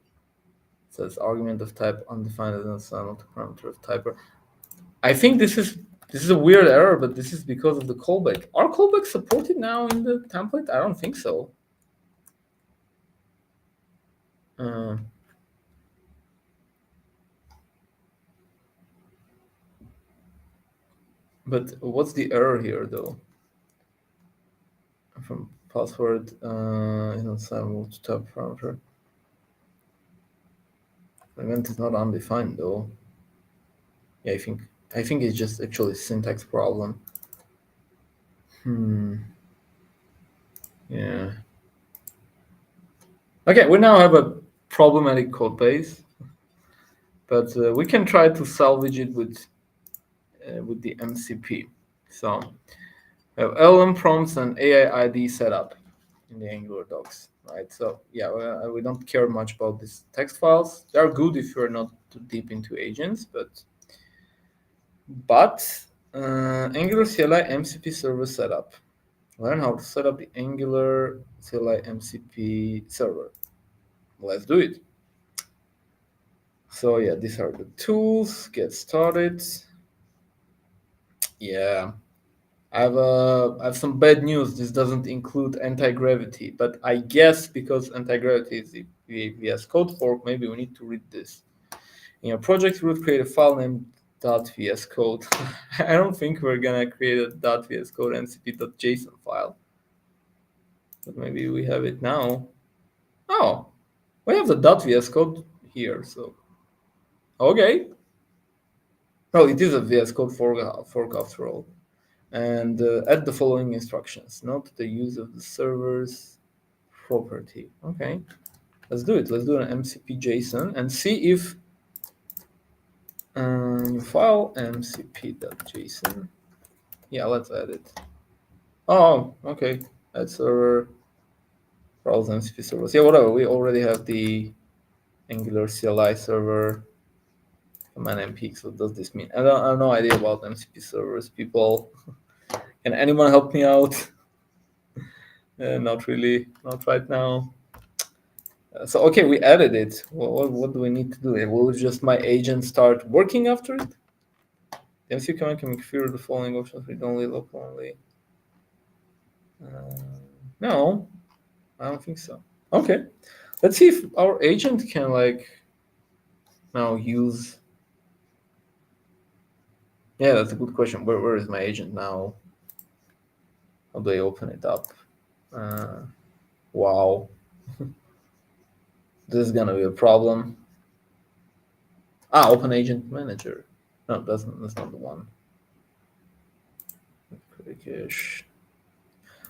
It says argument of type undefined and not parameter of typer. I think this is a weird error, but this is because of the callback. Are callbacks supported now in the template? I don't think so. But what's the error here, though? From password, to type parameter. Event is not undefined, though. Yeah, I think it's just actually a syntax problem. Yeah. Okay, we now have a problematic code base, but we can try to salvage it with the MCP. So we have LM prompts and AI ID setup in the Angular docs, right? So yeah, we don't care much about these text files. They're good if you're not too deep into agents, but Angular CLI MCP server setup. Learn how to set up the Angular CLI MCP server. Let's do it. So yeah, these are the tools. Get started. Yeah, I have some bad news. This doesn't include Antigravity, but I guess because Antigravity is the VS Code fork, maybe we need to read this. In your project root, create a file named .vscode. I don't think we're gonna create a .vscode mcp.json file, but maybe we have it now. Oh, we have the .vscode here, so okay. Well, it is a VS Code fork after all. And add the following instructions. Note the use of the server's property. Okay, let's do it. Let's do an MCP JSON and see if file mcp.json. Yeah, let's add it. Oh, okay. Add server, browse MCP servers. Yeah, whatever. We already have the Angular CLI server command npx. So what does this mean? I have no idea about MCP servers. People, can anyone help me out? Not really. Not right now. So okay, we added it. What do we need to do? Will just my agent start working after it? The MCP command can configure the following options: read only, local only. No, I don't think so. Okay, let's see if our agent can like now use. Yeah, that's a good question. Where is my agent now? How do I open it up? Wow, this is gonna be a problem. Open agent manager. No, that's not the one. Clickish.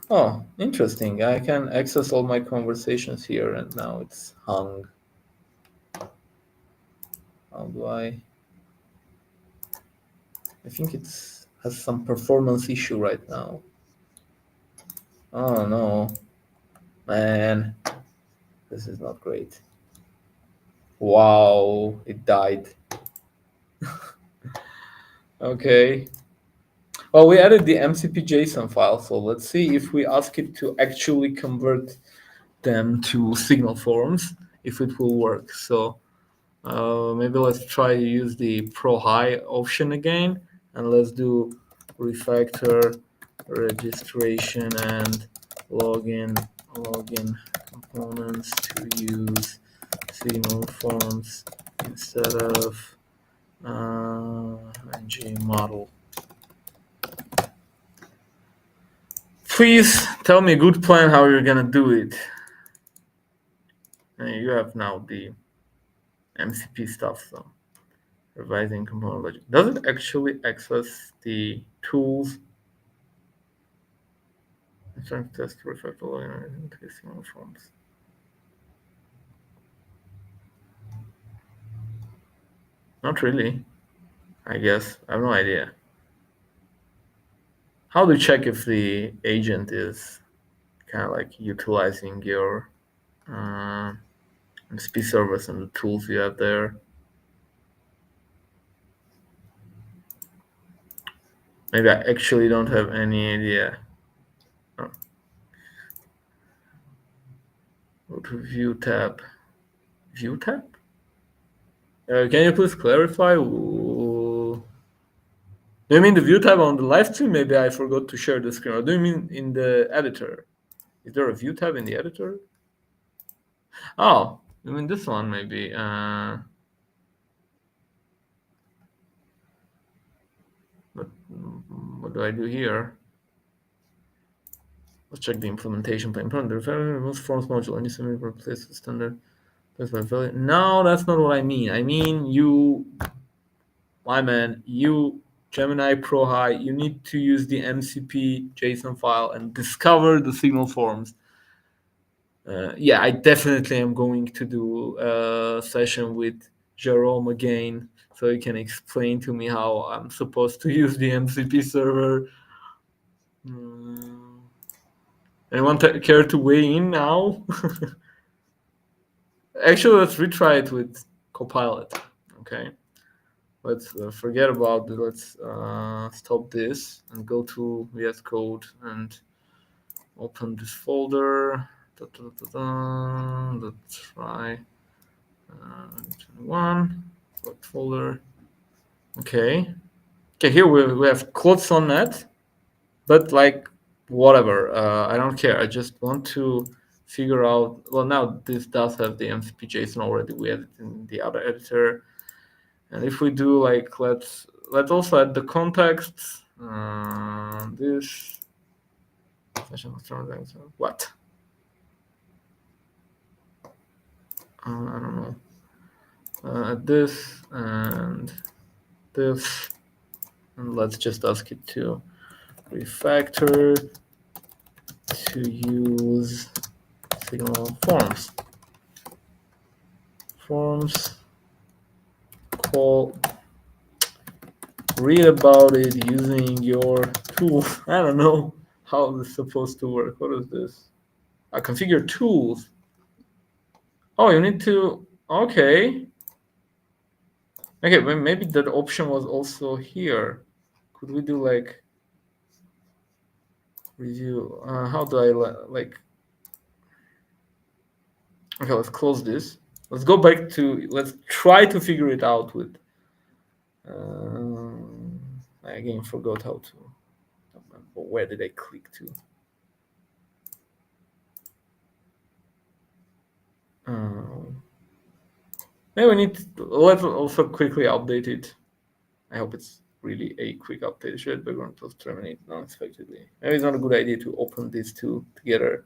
Oh, interesting. I can access all my conversations here, and now it's hung. How do I think it has some performance issue right now. Oh no, man, this is not great. Wow, it died. Okay. Well, we added the MCP JSON file, so let's see if we ask it to actually convert them to signal forms, if it will work. So maybe let's try to use the Pro High option again, and let's do refactor registration and login components to use signal forms instead of ng model. Please tell me a good plan how you're gonna do it. And you have now the MCP stuff, so revising component logic. Does it actually access the tools? I'm trying to test refactor login into signal forms. Not really, I guess. I have no idea. How do you check if the agent is kind of like utilizing your MCP service and the tools you have there? Maybe I actually don't have any idea. Oh. Go to View tab. View tab? Can you please clarify? Do you mean the View tab on the live stream? Maybe I forgot to share the screen. Or do you mean in the editor? Is there a View tab in the editor? Oh, you mean this one maybe. But what do I do here? Let's check the implementation plan. The removes forms module and you replace the standard. No, that's not what I mean. I mean you, my man, you Gemini Pro High, you need to use the MCP JSON file and discover the signal forms. Yeah, I definitely am going to do a session with Jerome again, so he can explain to me how I'm supposed to use the MCP server. Anyone care to weigh in now? Actually, let's retry it with Copilot. Okay, let's forget about it. Let's stop this and go to VS Code and open this folder. Let's try 21. What folder? Okay. Okay, here we have quotes on that, but like whatever. I don't care. I just want to figure out. Well, now this does have the MCP JSON already. We added in the other editor, and if we do like let's also add the context. This what? I don't know. This and this, and let's just ask it to refactor to use signal forms call, read about it using your tool. I don't know how this is supposed to work. What is this? Configure tools. Oh, you need to, okay, but maybe that option was also here. Could we do like review? How do I like? Okay, let's close this. Let's go back to, let's try to figure it out with, I again forgot how to, where did I click to? Maybe we need to, let's also quickly update it. I hope it's really a quick update. Shared background plus terminate unexpectedly. Maybe it's not a good idea to open these two together.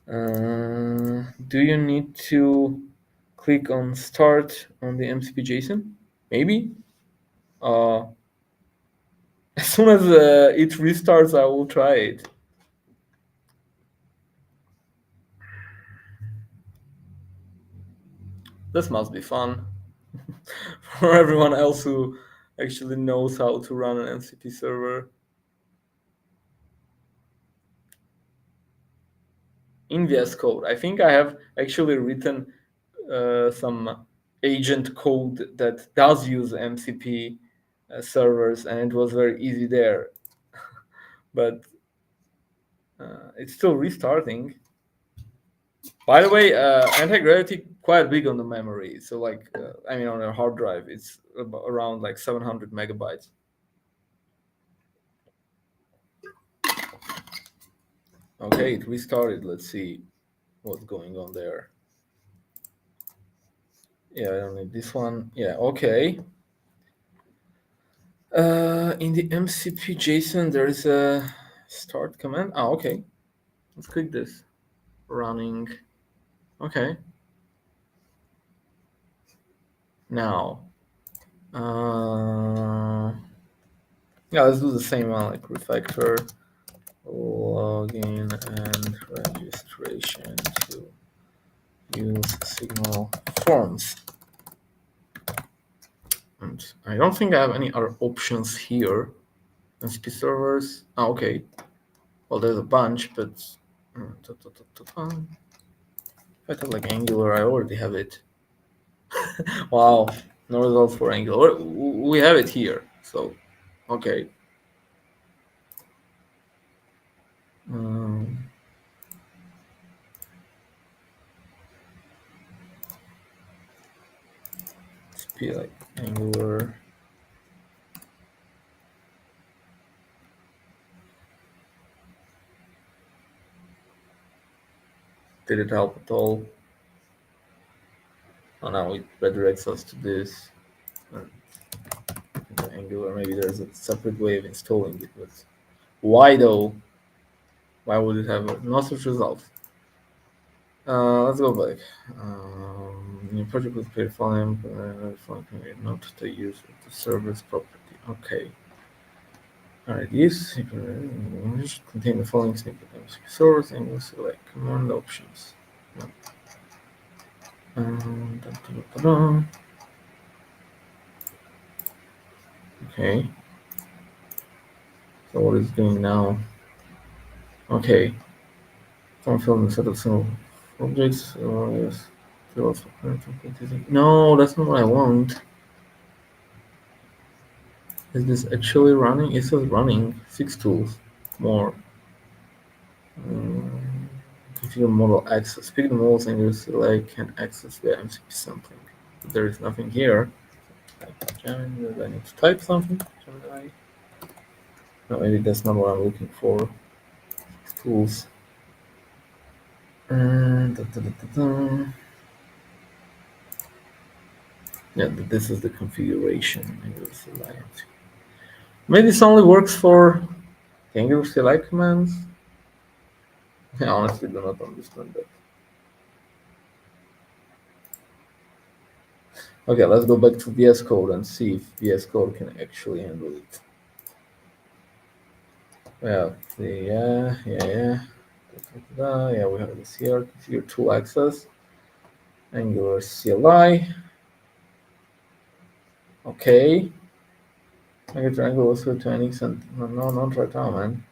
Do you need to click on start on the MCP JSON? Maybe. As soon as it restarts, I will try it. This must be fun for everyone else who actually knows how to run an MCP server. in VS Code. I think I have actually written some agent code that does use MCP servers, and it was very easy there. But it's still restarting. By the way, Antigravity quite big on the memory. So like, I mean, on a hard drive, it's around like 700 megabytes. Okay, it restarted. Let's see what's going on there. Yeah, I don't need this one. Yeah, okay. In the MCP JSON, there is a start command. Ah, okay. Let's click this. Running. Okay. Now, yeah, let's do the same one, like refactor, login, and registration to use Signal forms. And I don't think I have any other options here. MCP servers. Ah, okay. Well, there's a bunch, but if I have like Angular, I already have it. Wow, no results for Angular. We have it here, so okay. Let's be like Angular. Did it help at all? Oh, now it redirects us to this. Angular, maybe there's a separate way of installing it, but why though? Why would it have no such result? Let's go back. New project with paid volume, not to use the server's property. Okay. Alright, this contain the following snippet source and we'll select command options. Okay. So what is it doing now? Okay. Don't fill in the set of single objects. Yes. No, that's not what I want. Is this actually running? It says running. 6 tools. More. Configure model access. Pick the models and you select can access the MCP sampling. But there is nothing here. I need to type something. Gemini. No, maybe that's not what I'm looking for. Tools. Yeah, this is the configuration. Maybe this only works for Angular CLI commands. I honestly do not understand that. Okay, let's go back to VS Code and see if VS Code can actually handle it. Well, yeah. Yeah, we have this here. Configure tool access. Angular CLI. Okay. Make triangle also to NX and no, not right now, man.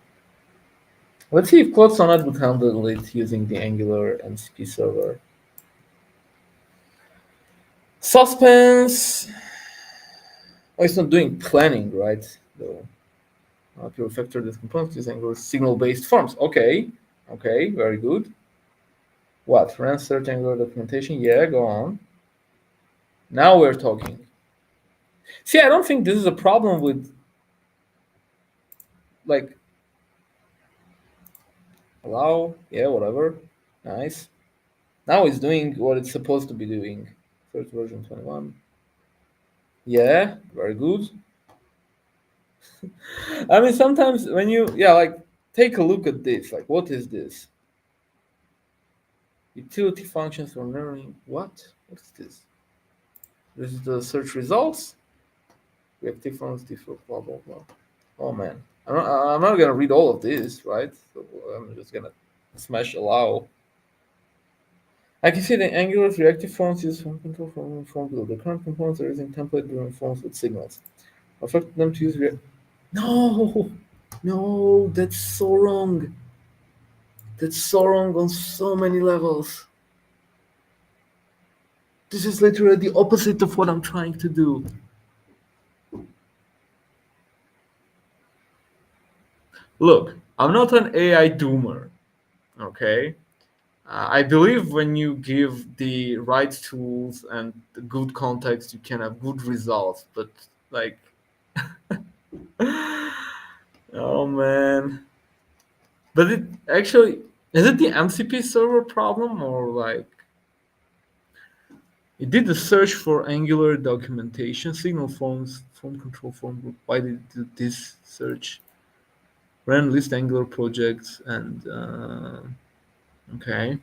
Let's see if Cloud Sonnet would handle it using the Angular MCP server. Suspense. Oh, it's not doing planning, right? Though. Pure factor this component using Angular signal-based forms. Okay, very good. What? Run search Angular documentation? Yeah, go on. Now we're talking. See, I don't think this is a problem with like allow. Yeah, whatever. Nice. Now it's doing what it's supposed to be doing. First version 21. Yeah, very good. I mean, sometimes when you, like, take a look at this. Like, what is this? Utility functions for learning. What? What is this? This is the search results. Reactive forms, default, blah, blah, blah. Oh, man. I'm not going to read all of this, right? So I'm just going to smash allow. I can see the Angular's reactive forms use form control from form build. The current components are using template-driven forms with signals. Affect them to use No, that's so wrong. That's so wrong on so many levels. This is literally the opposite of what I'm trying to do. Look, I'm not an AI doomer, okay? I believe when you give the right tools and the good context, you can have good results. But like, oh man! But it actually is it the MCP server problem or like it did the search for Angular documentation, signal forms, form control form group. Why did it do this search? Ran list Angular projects and okay.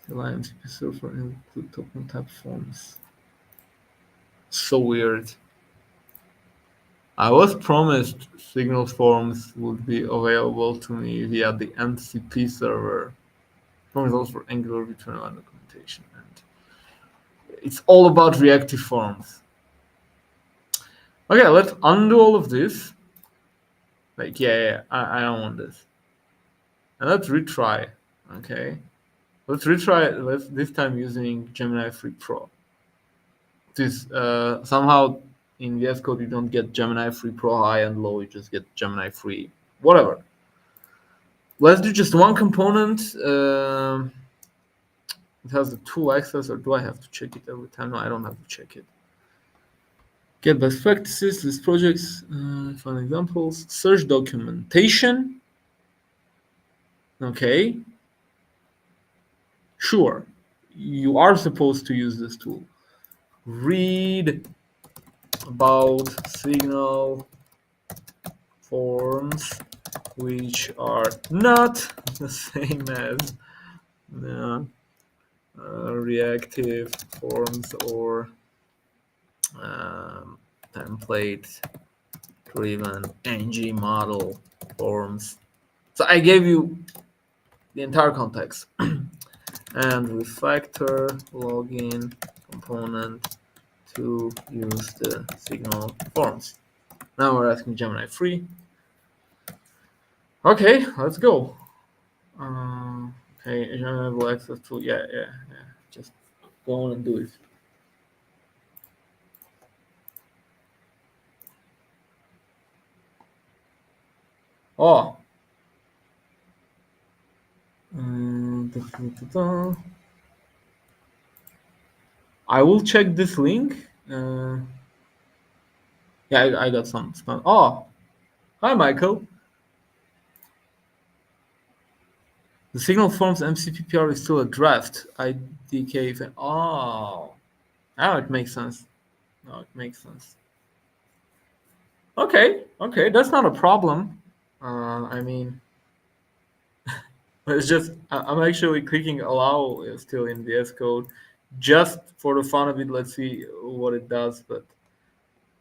Rely MCP server include token type forms. So weird. I was promised signal forms would be available to me via the MCP server. Forms also for Angular return line documentation, and it's all about reactive forms. Okay, let's undo all of this. Like, yeah, I don't want this. And let's retry. Okay, let's retry. Let's this time using Gemini 3 Pro. This somehow in VS Code you don't get Gemini 3 Pro high and low. You just get Gemini 3 whatever. Let's do just one component. It has the tool access, or do I have to check it every time? No, I don't have to check it. Get best practices, list projects, find examples, search documentation. Okay. Sure, you are supposed to use this tool. Read about signal forms which are not the same as reactive forms or template driven ng model forms. So I gave you the entire context. And refactor login component to use the signal forms. Now we're asking Gemini 3. Okay, let's go. Okay, Gemini will access to, yeah. Just go on and do it. Oh. I will check this link. Yeah, I got some spam. Oh, hi, Michael. The signal forms MCPPR is still a draft. IDK. Oh, now it makes sense. No, it makes sense. Okay, that's not a problem. I mean, it's just I'm actually clicking allow still in VS Code, just for the fun of it. Let's see what it does. But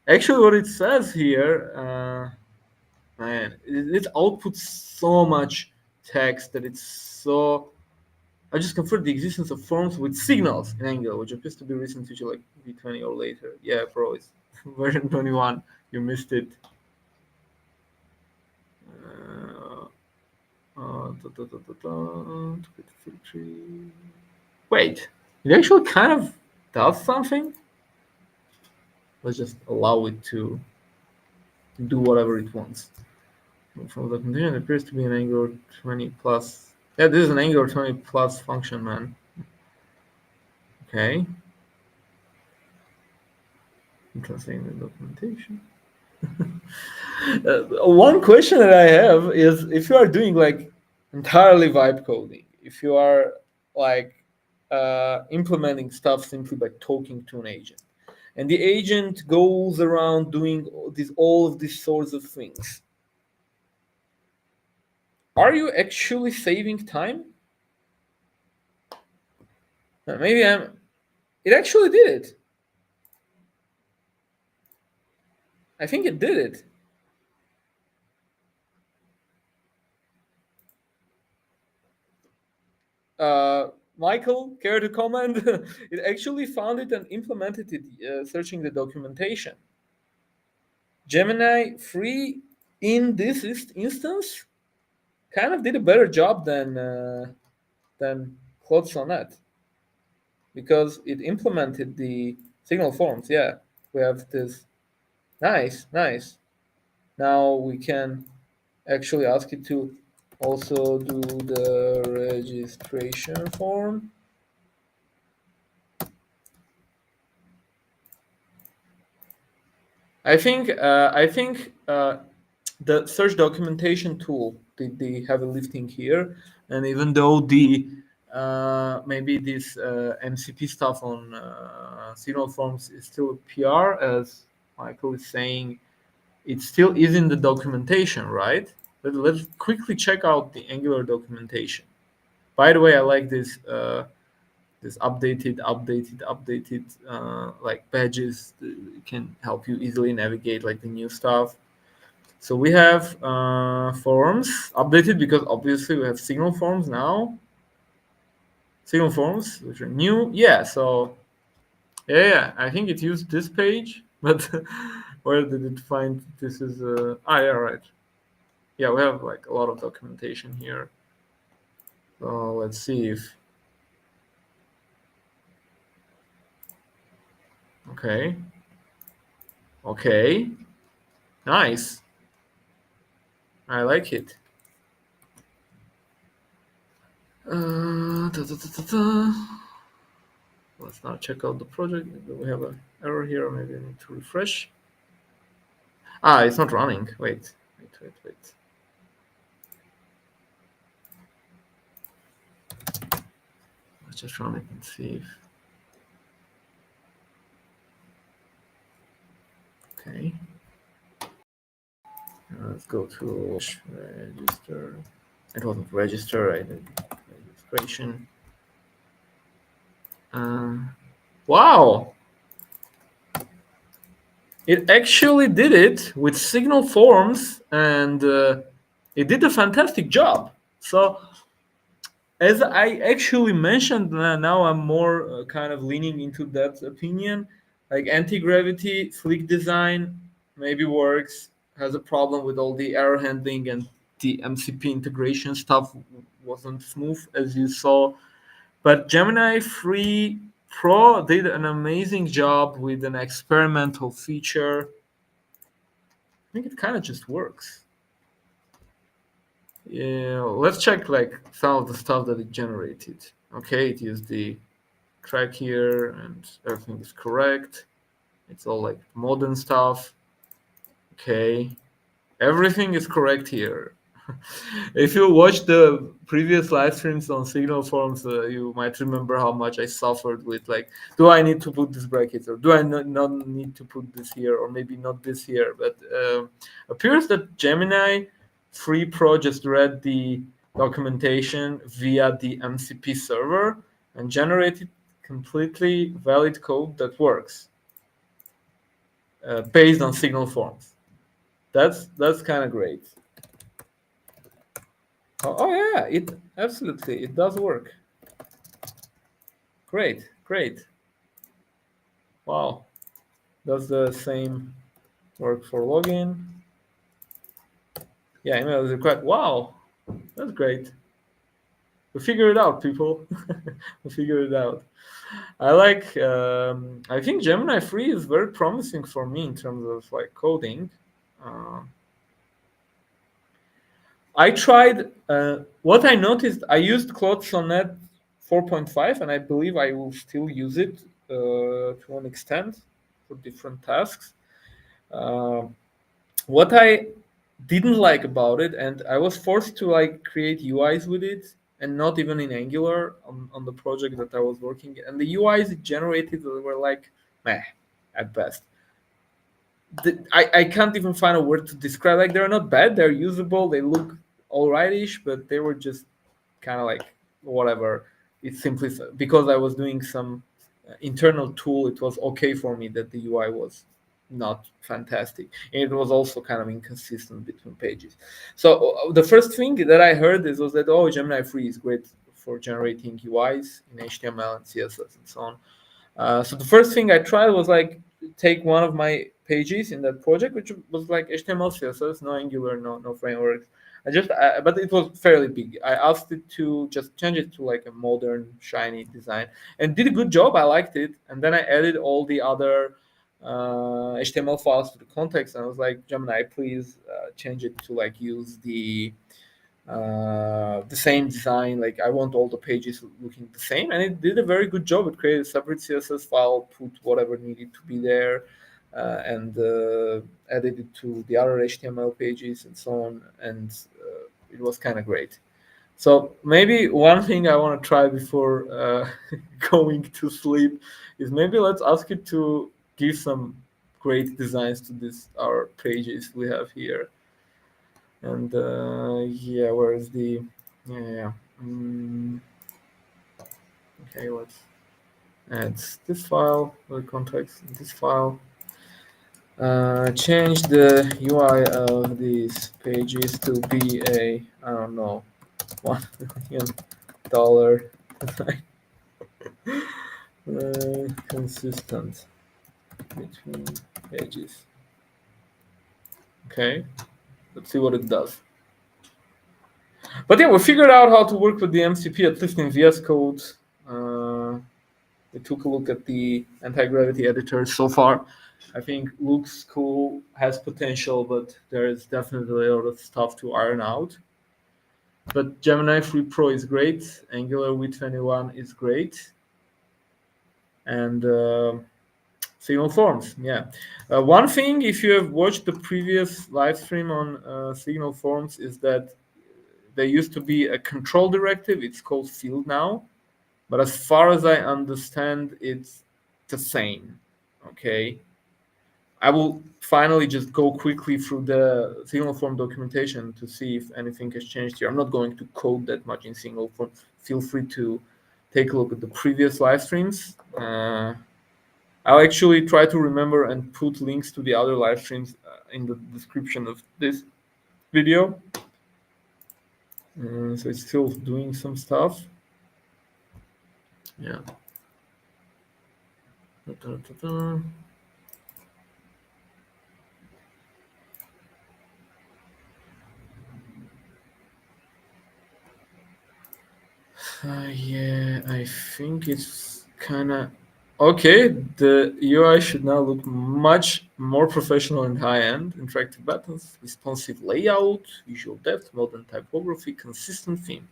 actually, what it says here, man, it outputs so much text that it's so. I just confirmed the existence of forms with signals in Angular, which appears to be recent feature like V20 or later. Yeah, bro, it's version 21. You missed it. Wait, it actually kind of does something. Let's just allow it to do whatever it wants. From the condition, it appears to be an Angular 20 plus. Yeah, this is an Angular 20 plus function, man. Okay. Interesting the documentation. One question that I have is if you are doing like entirely vibe coding, if you are like implementing stuff simply by talking to an agent, and the agent goes around doing all of these sorts of things, are you actually saving time? Maybe I'm. It actually did it. I think it did it. Michael, care to comment? It actually found it and implemented it, searching the documentation. Gemini 3 in this instance kind of did a better job than Claude Sonnet, because it implemented the signal forms. Yeah, we have this. Nice, nice. Now we can actually ask it to also do the registration form. I think the search documentation tool did the heavy lifting here, and even though the maybe this MCP stuff on signal forms is still a PR, as Michael is saying, it still is in the documentation, right? Let's quickly check out the Angular documentation. By the way, I like this updated like badges can help you easily navigate like the new stuff. So we have forms updated because obviously we have signal forms now. Signal forms which are new. Yeah. So yeah. I think it used this page, but where did it find this is? Yeah, right. Yeah, we have like a lot of documentation here. So let's see if. Okay. Okay. Nice. I like it. Da, da, da, da, da. Let's now check out the project. We have an error here. Maybe I need to refresh. It's not running. Wait. Let's just run it and see if. Okay. Let's go to register. It wasn't register. I did registration. Wow. It actually did it with signal forms, and it did a fantastic job. So, as I actually mentioned, now I'm more kind of leaning into that opinion. Like anti-gravity, flick design maybe works, has a problem with all the error handling, and the MCP integration stuff wasn't smooth, as you saw. But Gemini Free Pro did an amazing job with an experimental feature. I think it kind of just works. Yeah, let's check like some of the stuff that it generated. Okay, it used the track here, and everything is correct. It's all like modern stuff. Okay, everything is correct here. If you watch the previous live streams on Signal Forms, you might remember how much I suffered with like, do I need to put this bracket, or do I not need to put this here, or maybe not this here? But appears that Gemini Free Pro just read the documentation via the MCP server and generated completely valid code that works based on Signal Forms. That's kind of great. Oh yeah, it absolutely it does work. Great. Wow, does the same work for login? Yeah, email is required. Wow, that's great. We figured it out, people. We figured it out. I like. I think Gemini Free is very promising for me in terms of like coding. I tried. What I noticed, I used Claude Sonnet 4.5, and I believe I will still use it to an extent for different tasks. What I didn't like about it, and I was forced to like create UIs with it, and not even in Angular on the project that I was working. And the UIs it generated were like meh at best. I can't even find a word to describe. Like they're not bad, they're usable, they look alrightish, but they were just kind of like whatever. It's simply because I was doing some internal tool. It was okay for me that the UI was not fantastic, and it was also kind of inconsistent between pages. So the first thing that I heard was that Gemini Free is great for generating UIs in HTML and CSS and so on. So the first thing I tried was like take one of my pages in that project, which was like HTML, CSS, no Angular, no frameworks. But it was fairly big. I asked it to just change it to like a modern, shiny design, and did a good job. I liked it, and then I added all the other HTML files to the context, and I was like, Gemini, please change it to like use the same design. Like I want all the pages looking the same, and it did a very good job. It created a separate CSS file, put whatever needed to be there, and added it to the other HTML pages and so on, and it was kind of great. So maybe one thing I want to try before going to sleep is maybe let's ask it to give some great designs to this our pages we have here. And yeah, where is the yeah? Okay, let's add this file, the context in this file. Change the UI of these pages to be a, I don't know, $1 million design. Consistent between pages. Okay, let's see what it does. But yeah, we figured out how to work with the MCP, at least in VS Code. We took a look at the anti-gravity editor so far. I think looks cool, has potential, but there is definitely a lot of stuff to iron out. But Gemini 3 Pro is great. Angular v21 is great. And Signal Forms, yeah. One thing, if you have watched the previous live stream on Signal Forms, is that there used to be a control directive. It's called field now. But as far as I understand, it's the same. Okay. I will finally just go quickly through the Signal Form documentation to see if anything has changed here. I'm not going to code that much in Signal Form. Feel free to take a look at the previous live streams. I'll actually try to remember and put links to the other live streams in the description of this video. So it's still doing some stuff. Yeah. Yeah, I think it's kind of okay. The UI should now look much more professional and high-end. Interactive buttons, responsive layout, visual depth, modern typography, consistent theme.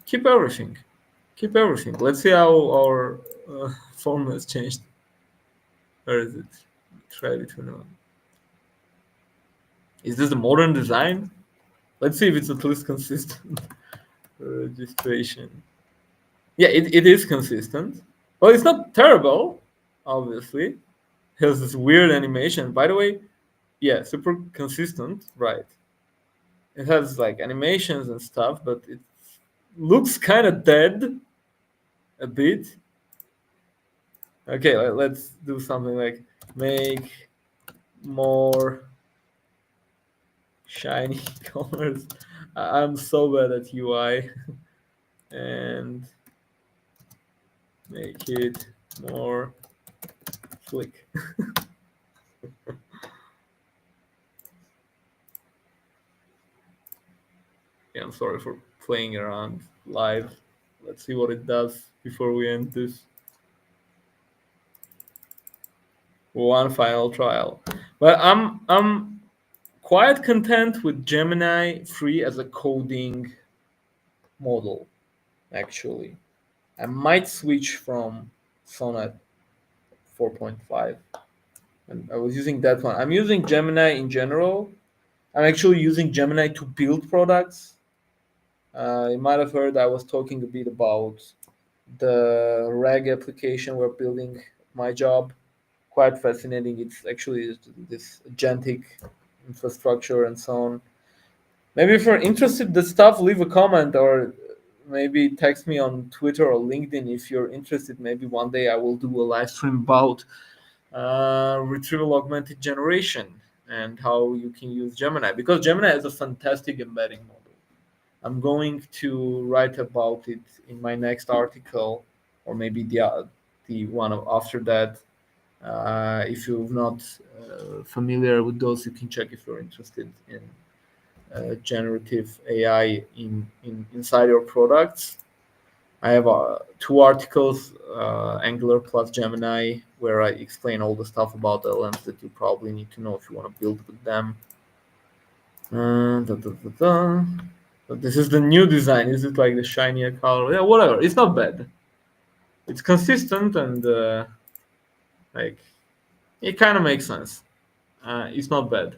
Keep everything. Keep everything. Let's see how our form has changed. Where is it? Try between one. Is this a modern design? Let's see if it's at least consistent. Registration. Yeah, it is consistent. Well, it's not terrible, obviously. It has this weird animation. By the way, yeah, super consistent, right? It has like animations and stuff, but it looks kind of dead a bit. Okay, let's do something like make more shiny colors. I'm so bad at UI. And make it more slick. Yeah, I'm sorry for playing around live. Let's see what it does before we end this. One final trial. But I'm quite content with Gemini 3 as a coding model, actually. I might switch from Sonnet 4.5. And I was using that one. I'm using Gemini in general. I'm actually using Gemini to build products. You might have heard I was talking a bit about the RAG application we're building, my job. Quite fascinating. It's actually this agentic infrastructure and so on. Maybe if you're interested in the stuff, leave a comment or maybe text me on Twitter or LinkedIn if you're interested. Maybe one day I will do a live stream about retrieval augmented generation and how you can use Gemini, because Gemini is a fantastic embedding model. I'm going to write about it in my next article, or maybe the one after that. If you're not familiar with those, you can check if you're interested in generative AI inside your products. I have 2 articles, Angular plus Gemini, where I explain all the stuff about LLMs that you probably need to know if you want to build with them. But this is the new design. Is it like the shinier color? Yeah, whatever. It's not bad. It's consistent and like it kind of makes sense. It's not bad.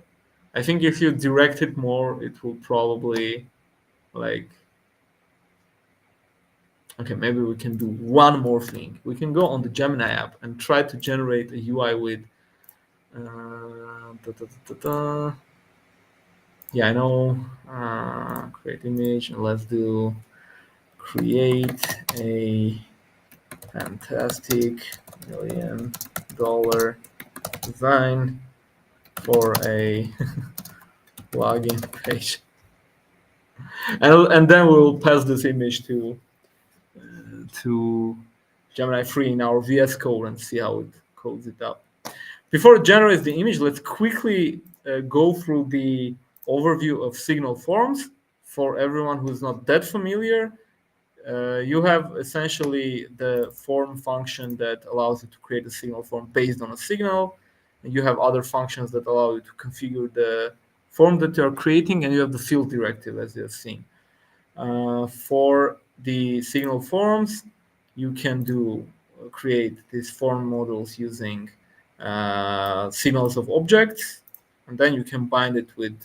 I think if you direct it more, it will probably like. Okay, maybe we can do one more thing. We can go on the Gemini app and try to generate a UI with. Yeah, I know. Create image, and let's do create a fantastic $1 million design for a login page, and then we'll pass this image to Gemini 3 in our VS Code and see how it codes it up. Before it generates the image, let's quickly go through the overview of signal forms for everyone who's not that familiar. You have essentially the form function that allows you to create a signal form based on a signal. And you have other functions that allow you to configure the form that you're creating, and you have the field directive, as you have seen. For the signal forms, you can create these form models using signals of objects, and then you can bind it with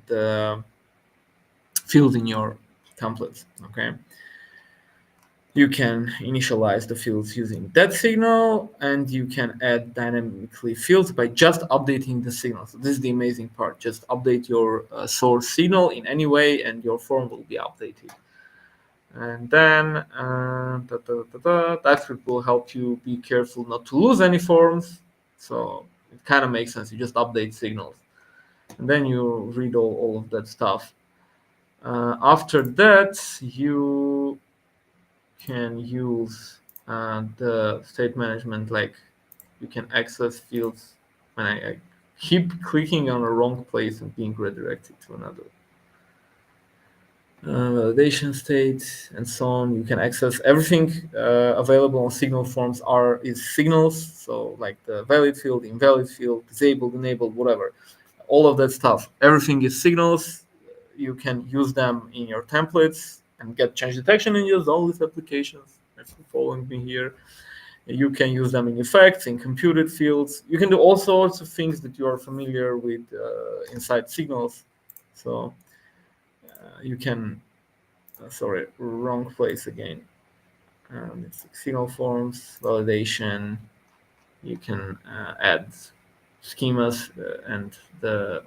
the field in your templates. Okay. You can initialize the fields using that signal, and you can add dynamically fields by just updating the signal. So this is the amazing part. Just update your source signal in any way, and your form will be updated. And then TypeScript will help you be careful not to lose any forms. So it kind of makes sense. You just update signals, and then you read all of that stuff. After that, you can use the state management, like you can access fields when I keep clicking on a wrong place and being redirected to another. Validation state and so on. You can access everything available on signal forms is signals, so like the valid field, invalid field, disabled, enabled, whatever. All of that stuff. Everything is signals. You can use them in your templates and get change detection and use all these applications. If you're following me here, you can use them in effects, in computed fields. You can do all sorts of things that you are familiar with inside signals. So you can, sorry, wrong place again. It's signal forms, validation. You can add schemas and the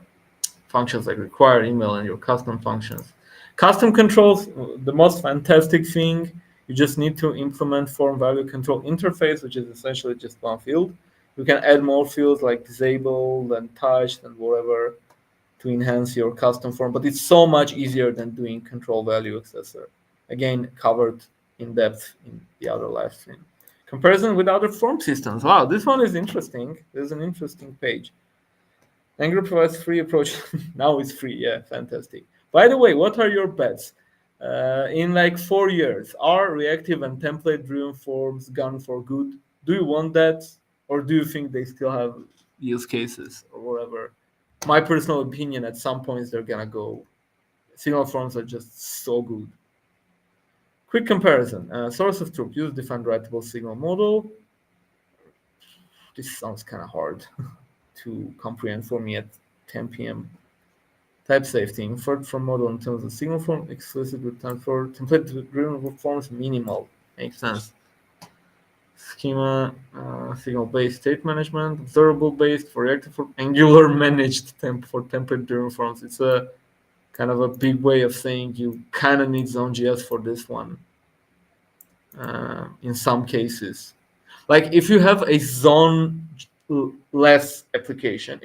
functions like require, email, and your custom functions. Custom controls, the most fantastic thing, you just need to implement form value control interface, which is essentially just one field. You can add more fields like disabled and touched and whatever to enhance your custom form, but it's so much easier than doing control value accessor. Again, covered in depth in the other live stream. Comparison with other form systems. Wow, this one is interesting. There's an interesting page. Angular provides free approach. Now it's free. Yeah, fantastic. By the way, what are your bets? In like 4 years, are reactive and template-driven forms gone for good? Do you want that, or do you think they still have use cases or whatever? My personal opinion, at some points they're gonna go. Signal forms are just so good. Quick comparison. Source of truth. Use defined writable signal model. This sounds kind of hard to comprehend for me at 10 p.m. Type safety. Inferred from model in terms of signal form. Explicit return for template-driven forms. Minimal. Makes sense. Schema, signal-based state management, observable-based for reactive, for Angular managed for template-driven forms. It's a kind of a big way of saying you kind of need Zone.js for this one. In some cases, like if you have a zoneless application,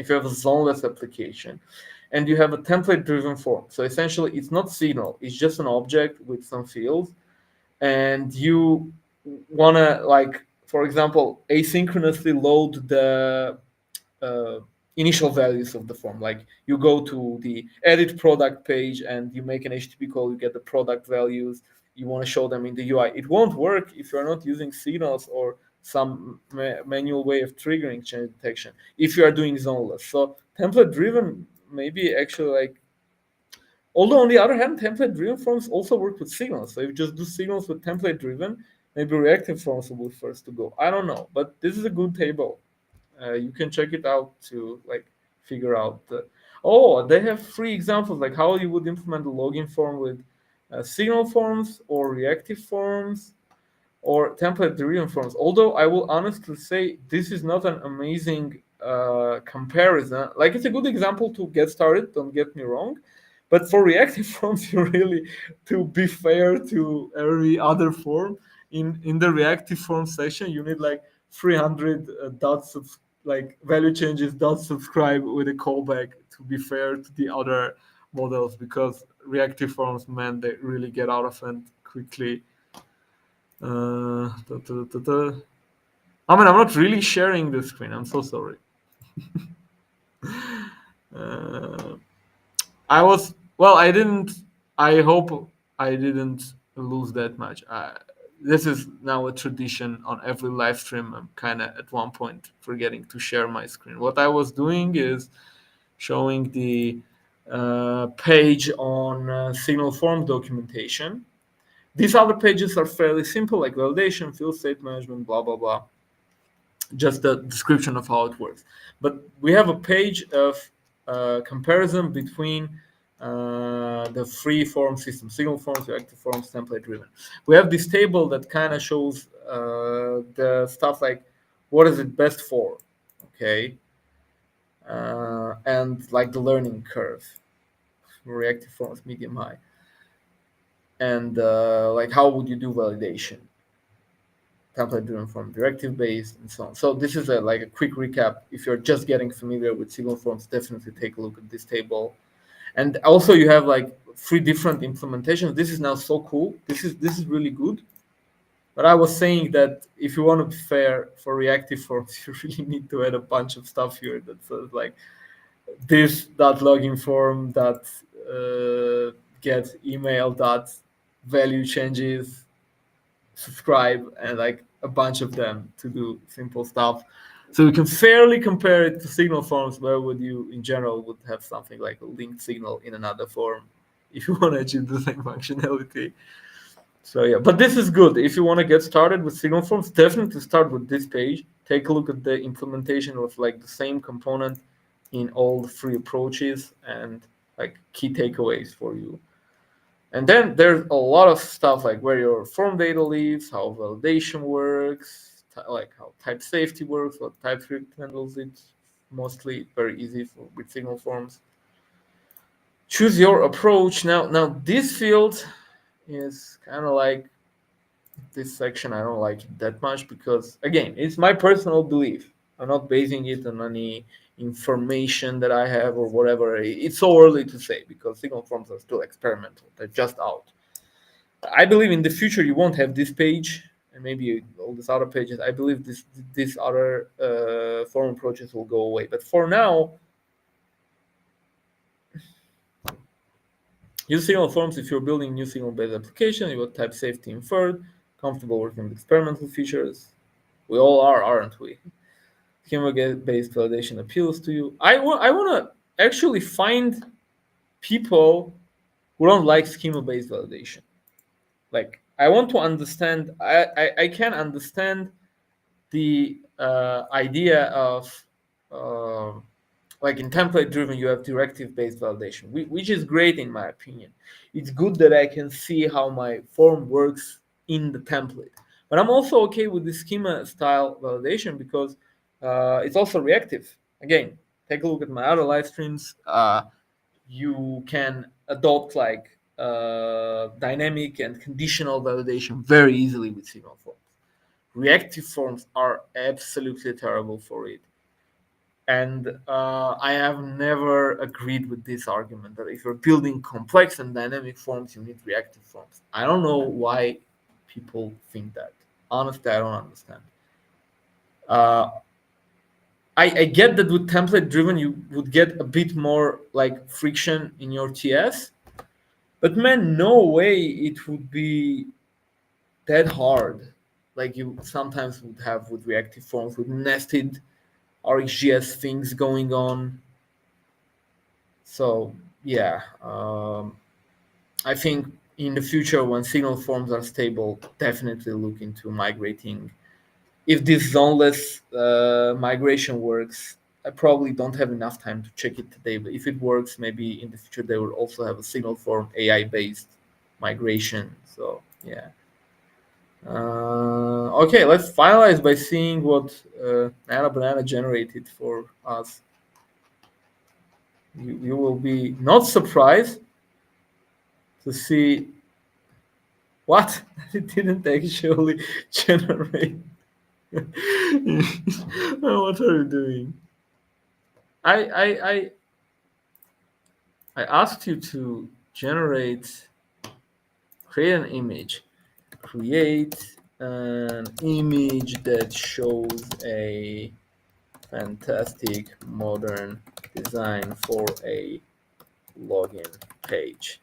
and you have a template-driven form, so essentially it's not signal, it's just an object with some fields, and you wanna, like, for example, asynchronously load the initial values of the form. Like you go to the edit product page and you make an HTTP call, you get the product values. You want to show them in the UI. It won't work if you're not using signals or some manual way of triggering change detection. If you are doing zoneless, so template driven maybe actually like. Although on the other hand, template driven forms also work with signals. So if you just do signals with template driven, maybe reactive forms will be first to go. I don't know, but this is a good table. You can check it out to like figure out. Oh, they have free examples like how you would implement a login form with signal forms or reactive forms or template driven forms. Although I will honestly say this is not an amazing comparison. Like it's a good example to get started. Don't get me wrong. But for reactive forms, you really, to be fair to every other form, in the reactive form section, you need like 300 like value changes dot subscribe with a callback to be fair to the other models, because reactive forms, man, they really get out of hand quickly. I mean, I'm not really sharing the screen. I'm so sorry. uh, I was well. I didn't. I hope I didn't lose that much. This is now a tradition on every live stream. I'm kind of at one point forgetting to share my screen. What I was doing is showing the page on signal form documentation. These other pages are fairly simple, like validation, field state management, blah blah blah. Just the description of how it works. But we have a page of comparison between the free form system, signal forms, reactive forms, template driven. We have this table that kind of shows the stuff like what is it best for, okay, and like the learning curve, reactive forms, medium, high, and like how would you do validation, template driven form, directive based, and so on. So this is like a quick recap. If you're just getting familiar with signal forms, definitely take a look at this table. And also you have like 3 different implementations. This is now so cool. This is really good. But I was saying that if you want to be fair for reactive forms, you really need to add a bunch of stuff here that says like this dot login form that get email dot value changes subscribe, and like a bunch of them to do simple stuff. So we can fairly compare it to signal forms, where would you in general would have something like a linked signal in another form if you want to achieve the same functionality. So yeah, but this is good. If you want to get started with signal forms, definitely start with this page. Take a look at the implementation of like the same component in all the 3 approaches and like key takeaways for you. And then there's a lot of stuff like where your form data lives, how validation works, like how type safety works, what TypeScript handles it. Mostly very easy with signal forms. Choose your approach. Now this field is kind of like this section. I don't like it that much because again, it's my personal belief. I'm not basing it on any information that I have or whatever. It's so early to say because signal forms are still experimental. They're just out. I believe in the future you won't have this page and maybe all these other pages. I believe these other form approaches will go away. But for now, use signal forms if you're building new signal-based application. You want type safety inferred, comfortable working with experimental features. We all are, aren't we? Schema-based validation appeals to you. I want to actually find people who don't like schema-based validation. Like I want to understand. I can understand the idea of like in template driven you have directive based validation, which is great in my opinion. It's good that I can see how my form works in the template, but I'm also okay with the schema style validation because it's also reactive. Again, take a look at my other live streams. You can adopt like dynamic and conditional validation very easily with signal forms. Reactive forms are absolutely terrible for it. And I have never agreed with this argument that if you're building complex and dynamic forms, you need reactive forms. I don't know why people think that. Honestly, I don't understand. Uh, I get that with template driven you would get a bit more like friction in your TS, but man, no way it would be that hard. Like you sometimes would have with reactive forms with nested RxJS things going on. So yeah, I think in the future when signal forms are stable, definitely look into migrating. If this zoneless migration works, I probably don't have enough time to check it today, but if it works, maybe in the future they will also have a signal form AI based migration. So yeah. Okay, let's finalize by seeing what Nano Banana generated for us. You will be not surprised to see what it didn't actually generate. What are you doing? I, I I I asked you to create an image, create an image that shows a fantastic modern design for a login page.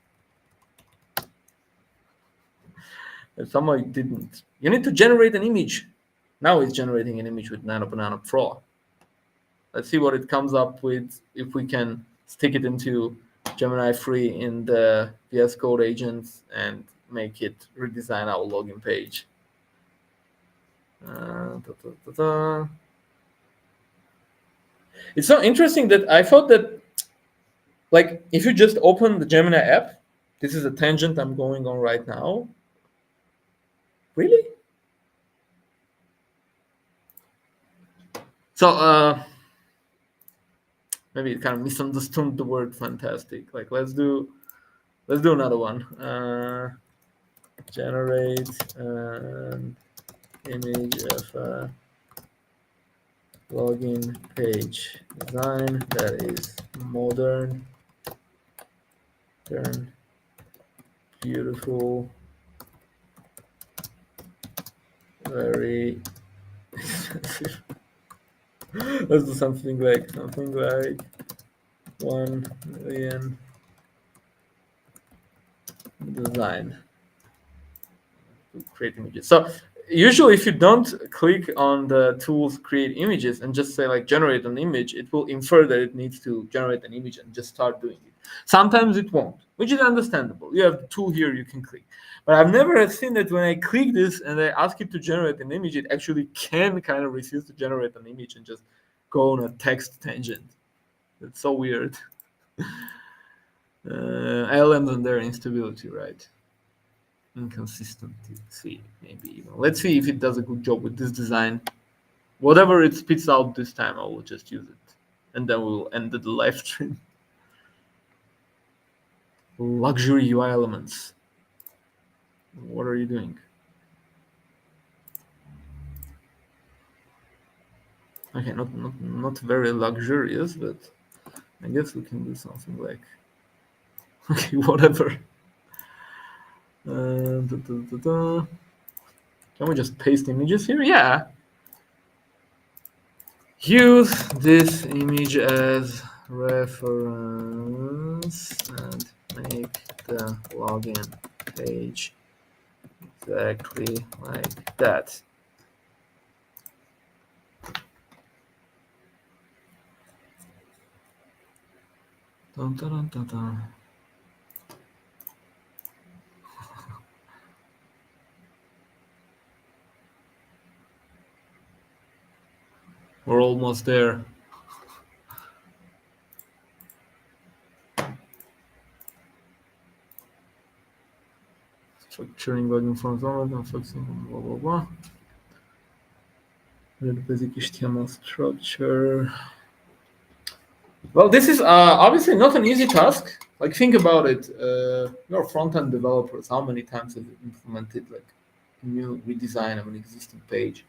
And somehow it didn't. You need to generate an image. Now it's generating an image with Nano Banana Pro. Let's see what it comes up with if we can stick it into Gemini free in the VS Code agents and make it redesign our login page. It's so interesting that I thought that, like, if you just open the Gemini app, this is a tangent I'm going on right now. Really? So maybe it kind of misunderstood the word fantastic. Like, let's do another one. Generate an image of a login page design that is modern, beautiful, very expensive. Let's do something like 1 million design to create images. So usually if you don't click on the tools create images and just say like generate an image, it will infer that it needs to generate an image and just start doing it. Sometimes it won't, which is understandable. You have the tool here, you can click. But I've never seen that when I click this and I ask it to generate an image, it actually can kind of refuse to generate an image and just go on a text tangent. That's so weird. LLMs and their instability, right? Inconsistency, maybe. Let's see if it does a good job with this design. Whatever it spits out this time, I will just use it. And then we'll end the live stream. Luxury UI elements. What are you doing? Okay, not very luxurious, but I guess we can do something like okay, whatever. Can we just paste images here? Yeah. Use this image as reference and make the login page exactly like that. Dun, dun, dun, dun. We're almost there. Structuring login forms, focusing on blah blah blah. The basic HTML structure. Well, this is obviously not an easy task. Like, think about it. You're front-end developers. How many times have you implemented like a new redesign of an existing page?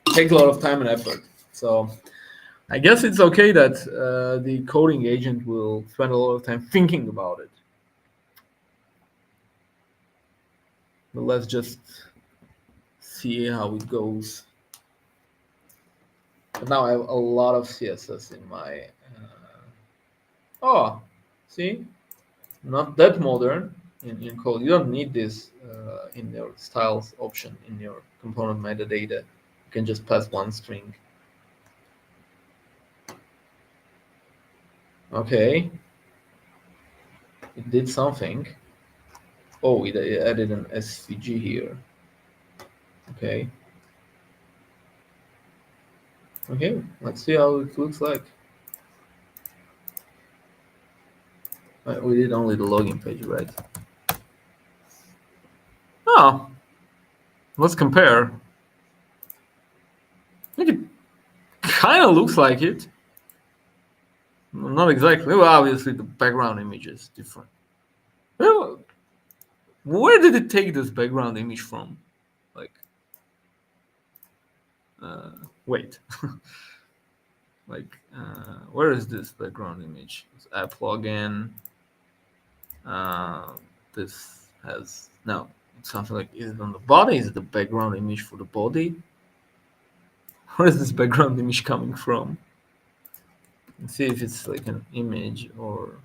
It takes a lot of time and effort. So I guess it's okay that the coding agent will spend a lot of time thinking about it. But let's just see how it goes. But now I have a lot of CSS in my. Oh, see, not that modern in code. You don't need this in your styles option in your component metadata. You can just pass one string. Okay, it did something. Oh, it added an SVG here. Okay. Okay, let's see how it looks like. We did only the login page, right? Oh, let's compare. I think it kind of looks like it. Not exactly. Well, obviously the background image is different. Well, where did it take this background image from? Like, wait. Like, where is this background image? It's app login. This has no. It's something like, is it on the body? Is it the background image for the body? Where is this background image coming from? Let's see if it's like an image or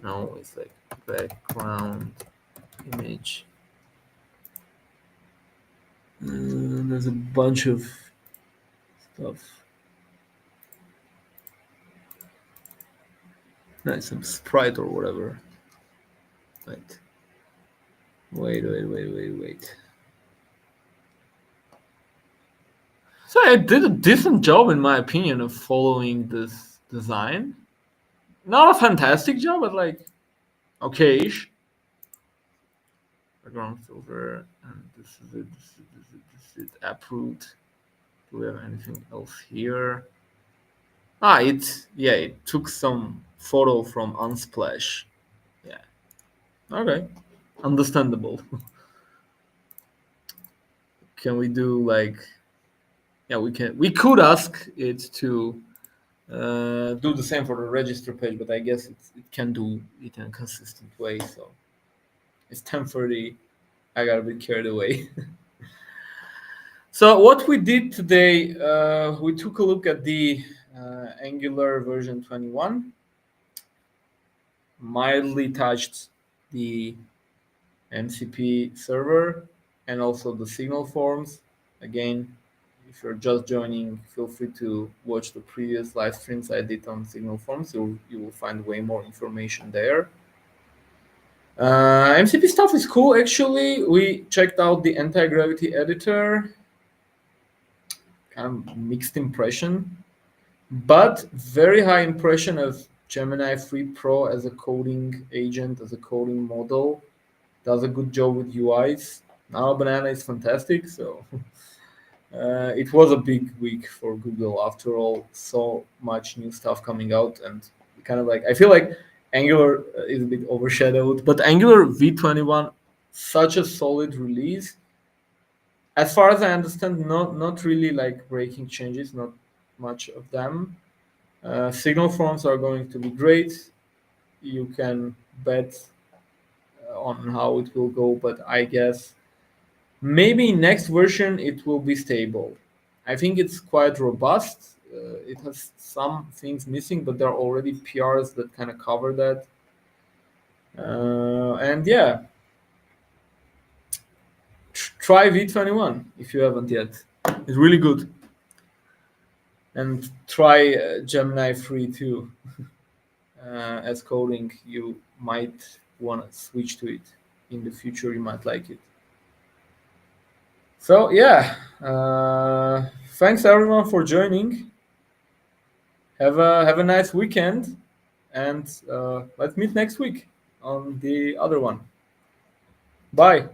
no. It's like background image. There's a bunch of stuff. Nice, some sprite or whatever. Wait. Wait. So I did a decent job, in my opinion, of following this design. Not a fantastic job, but like okay-ish. Background filter, and this is it. This is it. Uproot. Do we have anything else here? It took some photo from Unsplash. Yeah. Okay. Understandable. Can we do like? Yeah, we can. We could ask it to do the same for the register page, but I guess it can do it in a consistent way. So it's 10:30. I got a bit carried away. So what we did today, we took a look at the Angular version 21, mildly touched the MCP server and also the signal forms. Again, if you're just joining, feel free to watch the previous live streams I did on signal forms. You will find way more information there. MCP stuff is cool, actually. We checked out the Antigravity editor. Kind of mixed impression, but very high impression of Gemini 3 Pro as a coding agent, as a coding model. Does a good job with UIs. Now Banana is fantastic, so it was a big week for Google. After all, so much new stuff coming out, and kind of like I feel like Angular is a bit overshadowed, but Angular v21, such a solid release. As far as I understand, not really like breaking changes, not much of them. Signal forms are going to be great. You can bet on how it will go, but I guess maybe next version it will be stable. I think it's quite robust. It has some things missing, but there are already PRs that kind of cover that. And yeah, try V21 if you haven't yet. It's really good. And try Gemini 3 too. As coding, you might want to switch to it in the future. You might like it. So yeah, thanks everyone for joining. Have a nice weekend, and let's meet next week on the other one. Bye.